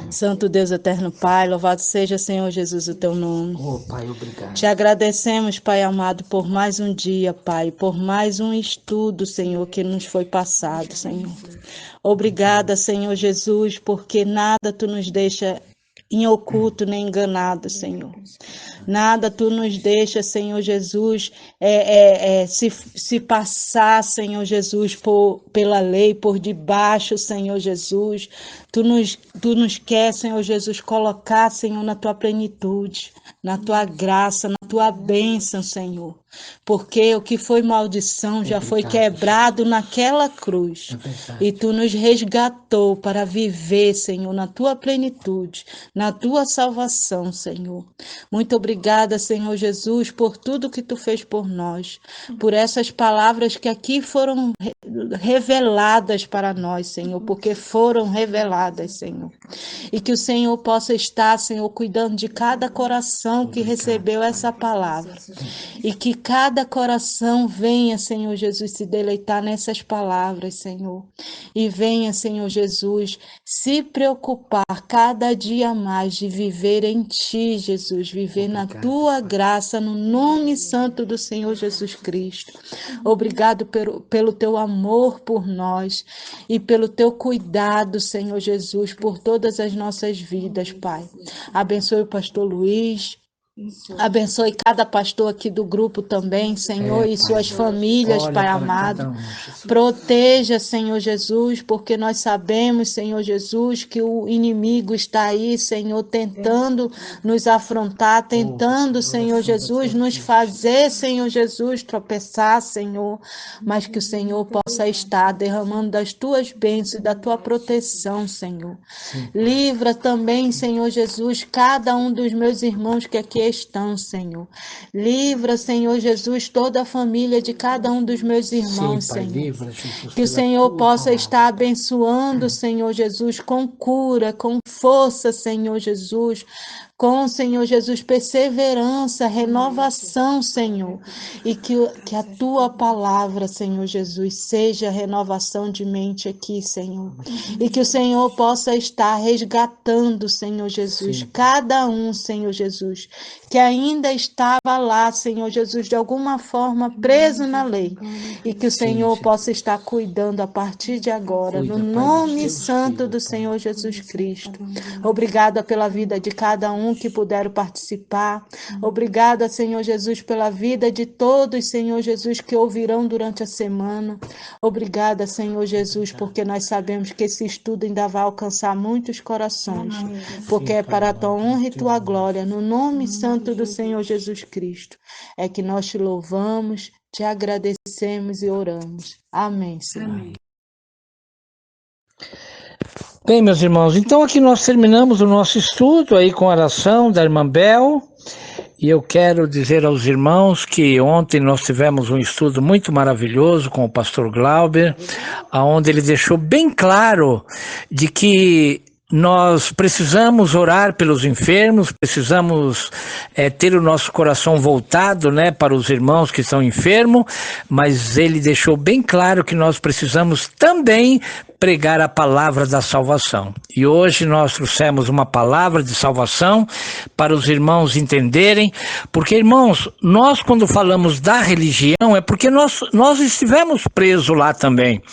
Santo Deus, eterno Pai, louvado seja, Senhor Jesus, o teu nome. Oh, Pai, obrigado. Te agradecemos, Pai amado, por mais um dia, Pai, por mais um estudo, Senhor, que nos foi passado, Senhor. Obrigada, Senhor Jesus, porque nada Tu nos deixa em oculto nem enganado, Senhor. Nada Tu nos deixa, Senhor Jesus, se passar, Senhor Jesus, pela lei, por debaixo, Senhor Jesus. Tu nos quer, Senhor Jesus, colocar, Senhor, na Tua plenitude, na Tua graça, na Tua bênção, Senhor. Porque o que foi maldição já foi quebrado naquela cruz. E Tu nos resgatou para viver, Senhor, na Tua plenitude, na Tua salvação, Senhor. Muito obrigada, Senhor Jesus, por tudo que Tu fez por nós, por essas palavras que aqui foram reveladas para nós, Senhor, porque foram reveladas, Senhor. E que o Senhor possa estar, Senhor, cuidando de cada coração que recebeu essa palavra. E que cada coração venha, Senhor Jesus, se deleitar nessas palavras, Senhor. E venha, Senhor Jesus, se preocupar cada dia mais de viver em Ti, Jesus, viver na Tua graça, no nome santo do Senhor Jesus Cristo. Obrigado pelo Teu amor por nós e pelo Teu cuidado, Senhor Jesus, por todas as nossas vidas, Pai. Abençoe o pastor Luiz. Abençoe cada pastor aqui do grupo também, Senhor, e suas famílias, Pai amado. Proteja, Senhor Jesus, porque nós sabemos, Senhor Jesus, que o inimigo está aí, Senhor, tentando nos afrontar, tentando, Senhor Jesus, nos fazer, Senhor Jesus, tropeçar, Senhor, mas que o Senhor possa estar derramando das Tuas bênçãos e da Tua proteção, Senhor. Livra também, Senhor Jesus, cada um dos meus irmãos que aqui estão, Senhor. Livra, Senhor Jesus, toda a família de cada um dos meus irmãos, Pai, Senhor. livra, Jesus, Que o Senhor possa estar abençoando, Senhor Jesus, com cura, com força, Senhor Jesus, com, Senhor Jesus, perseverança, renovação, Senhor. E que a Tua palavra, Senhor Jesus, seja renovação de mente aqui, Senhor. E que o Senhor possa estar resgatando, Senhor Jesus, cada um, Senhor Jesus, que ainda estava lá, Senhor Jesus, de alguma forma preso na lei. E que o Senhor possa estar cuidando a partir de agora, no nome santo do Senhor Jesus Cristo. Obrigada pela vida de cada um que puderam participar. Obrigada, Senhor Jesus, pela vida de todos, Senhor Jesus, que ouvirão durante a semana. Obrigada, Senhor Jesus, porque nós sabemos que esse estudo ainda vai alcançar muitos corações, porque é para a Tua honra e Tua glória, no nome santo do Senhor Jesus Cristo, é que nós Te louvamos, Te agradecemos e oramos. Amém, Senhor. Amém. Bem, meus irmãos, então aqui nós terminamos o nosso estudo aí com a oração da irmã Bel. E eu quero dizer aos irmãos que ontem nós tivemos um estudo muito maravilhoso com o pastor Glauber, onde ele deixou bem claro de que nós precisamos orar pelos enfermos, precisamos ter o nosso coração voltado, né, para os irmãos que estão enfermos, mas ele deixou bem claro que nós precisamos também pregar a palavra da salvação. E hoje nós trouxemos uma palavra de salvação para os irmãos entenderem, porque, irmãos, nós quando falamos da religião é porque nós estivemos presos lá também.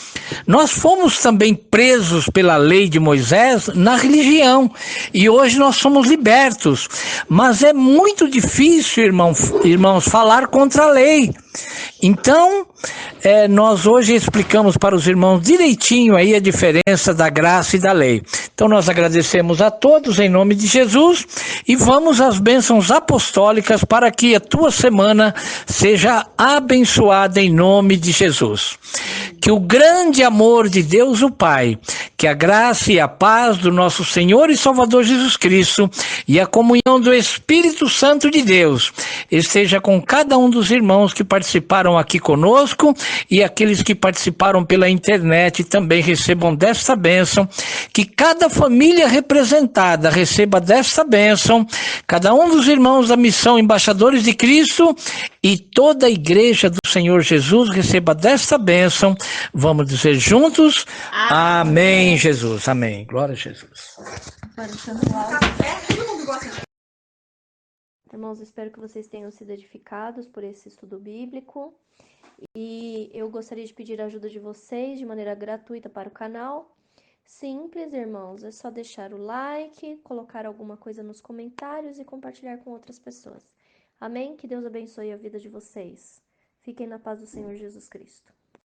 Nós fomos também presos pela lei de Moisés na religião, e hoje nós somos libertos, mas é muito difícil, irmãos, falar contra a lei. Então, nós hoje explicamos para os irmãos direitinho aí a diferença da graça e da lei. Então, nós agradecemos a todos em nome de Jesus e vamos às bênçãos apostólicas para que a tua semana seja abençoada em nome de Jesus. Que o grande amor de Deus o Pai, que a graça e a paz do nosso Senhor e Salvador Jesus Cristo e a comunhão do Espírito Santo de Deus esteja com cada um dos irmãos que participaram aqui conosco e aqueles que participaram pela internet também recebam desta bênção, que cada família representada receba desta bênção, cada um dos irmãos da missão Embaixadores de Cristo e toda a igreja do Senhor Jesus receba desta bênção. Vamos dizer juntos, amém, Jesus, amém, glória a Jesus. Irmãos, espero que vocês tenham sido edificados por esse estudo bíblico e eu gostaria de pedir a ajuda de vocês de maneira gratuita para o canal. Simples, irmãos, é só deixar o like, colocar alguma coisa nos comentários e compartilhar com outras pessoas. Amém? Que Deus abençoe a vida de vocês. Fiquem na paz do Senhor Jesus Cristo.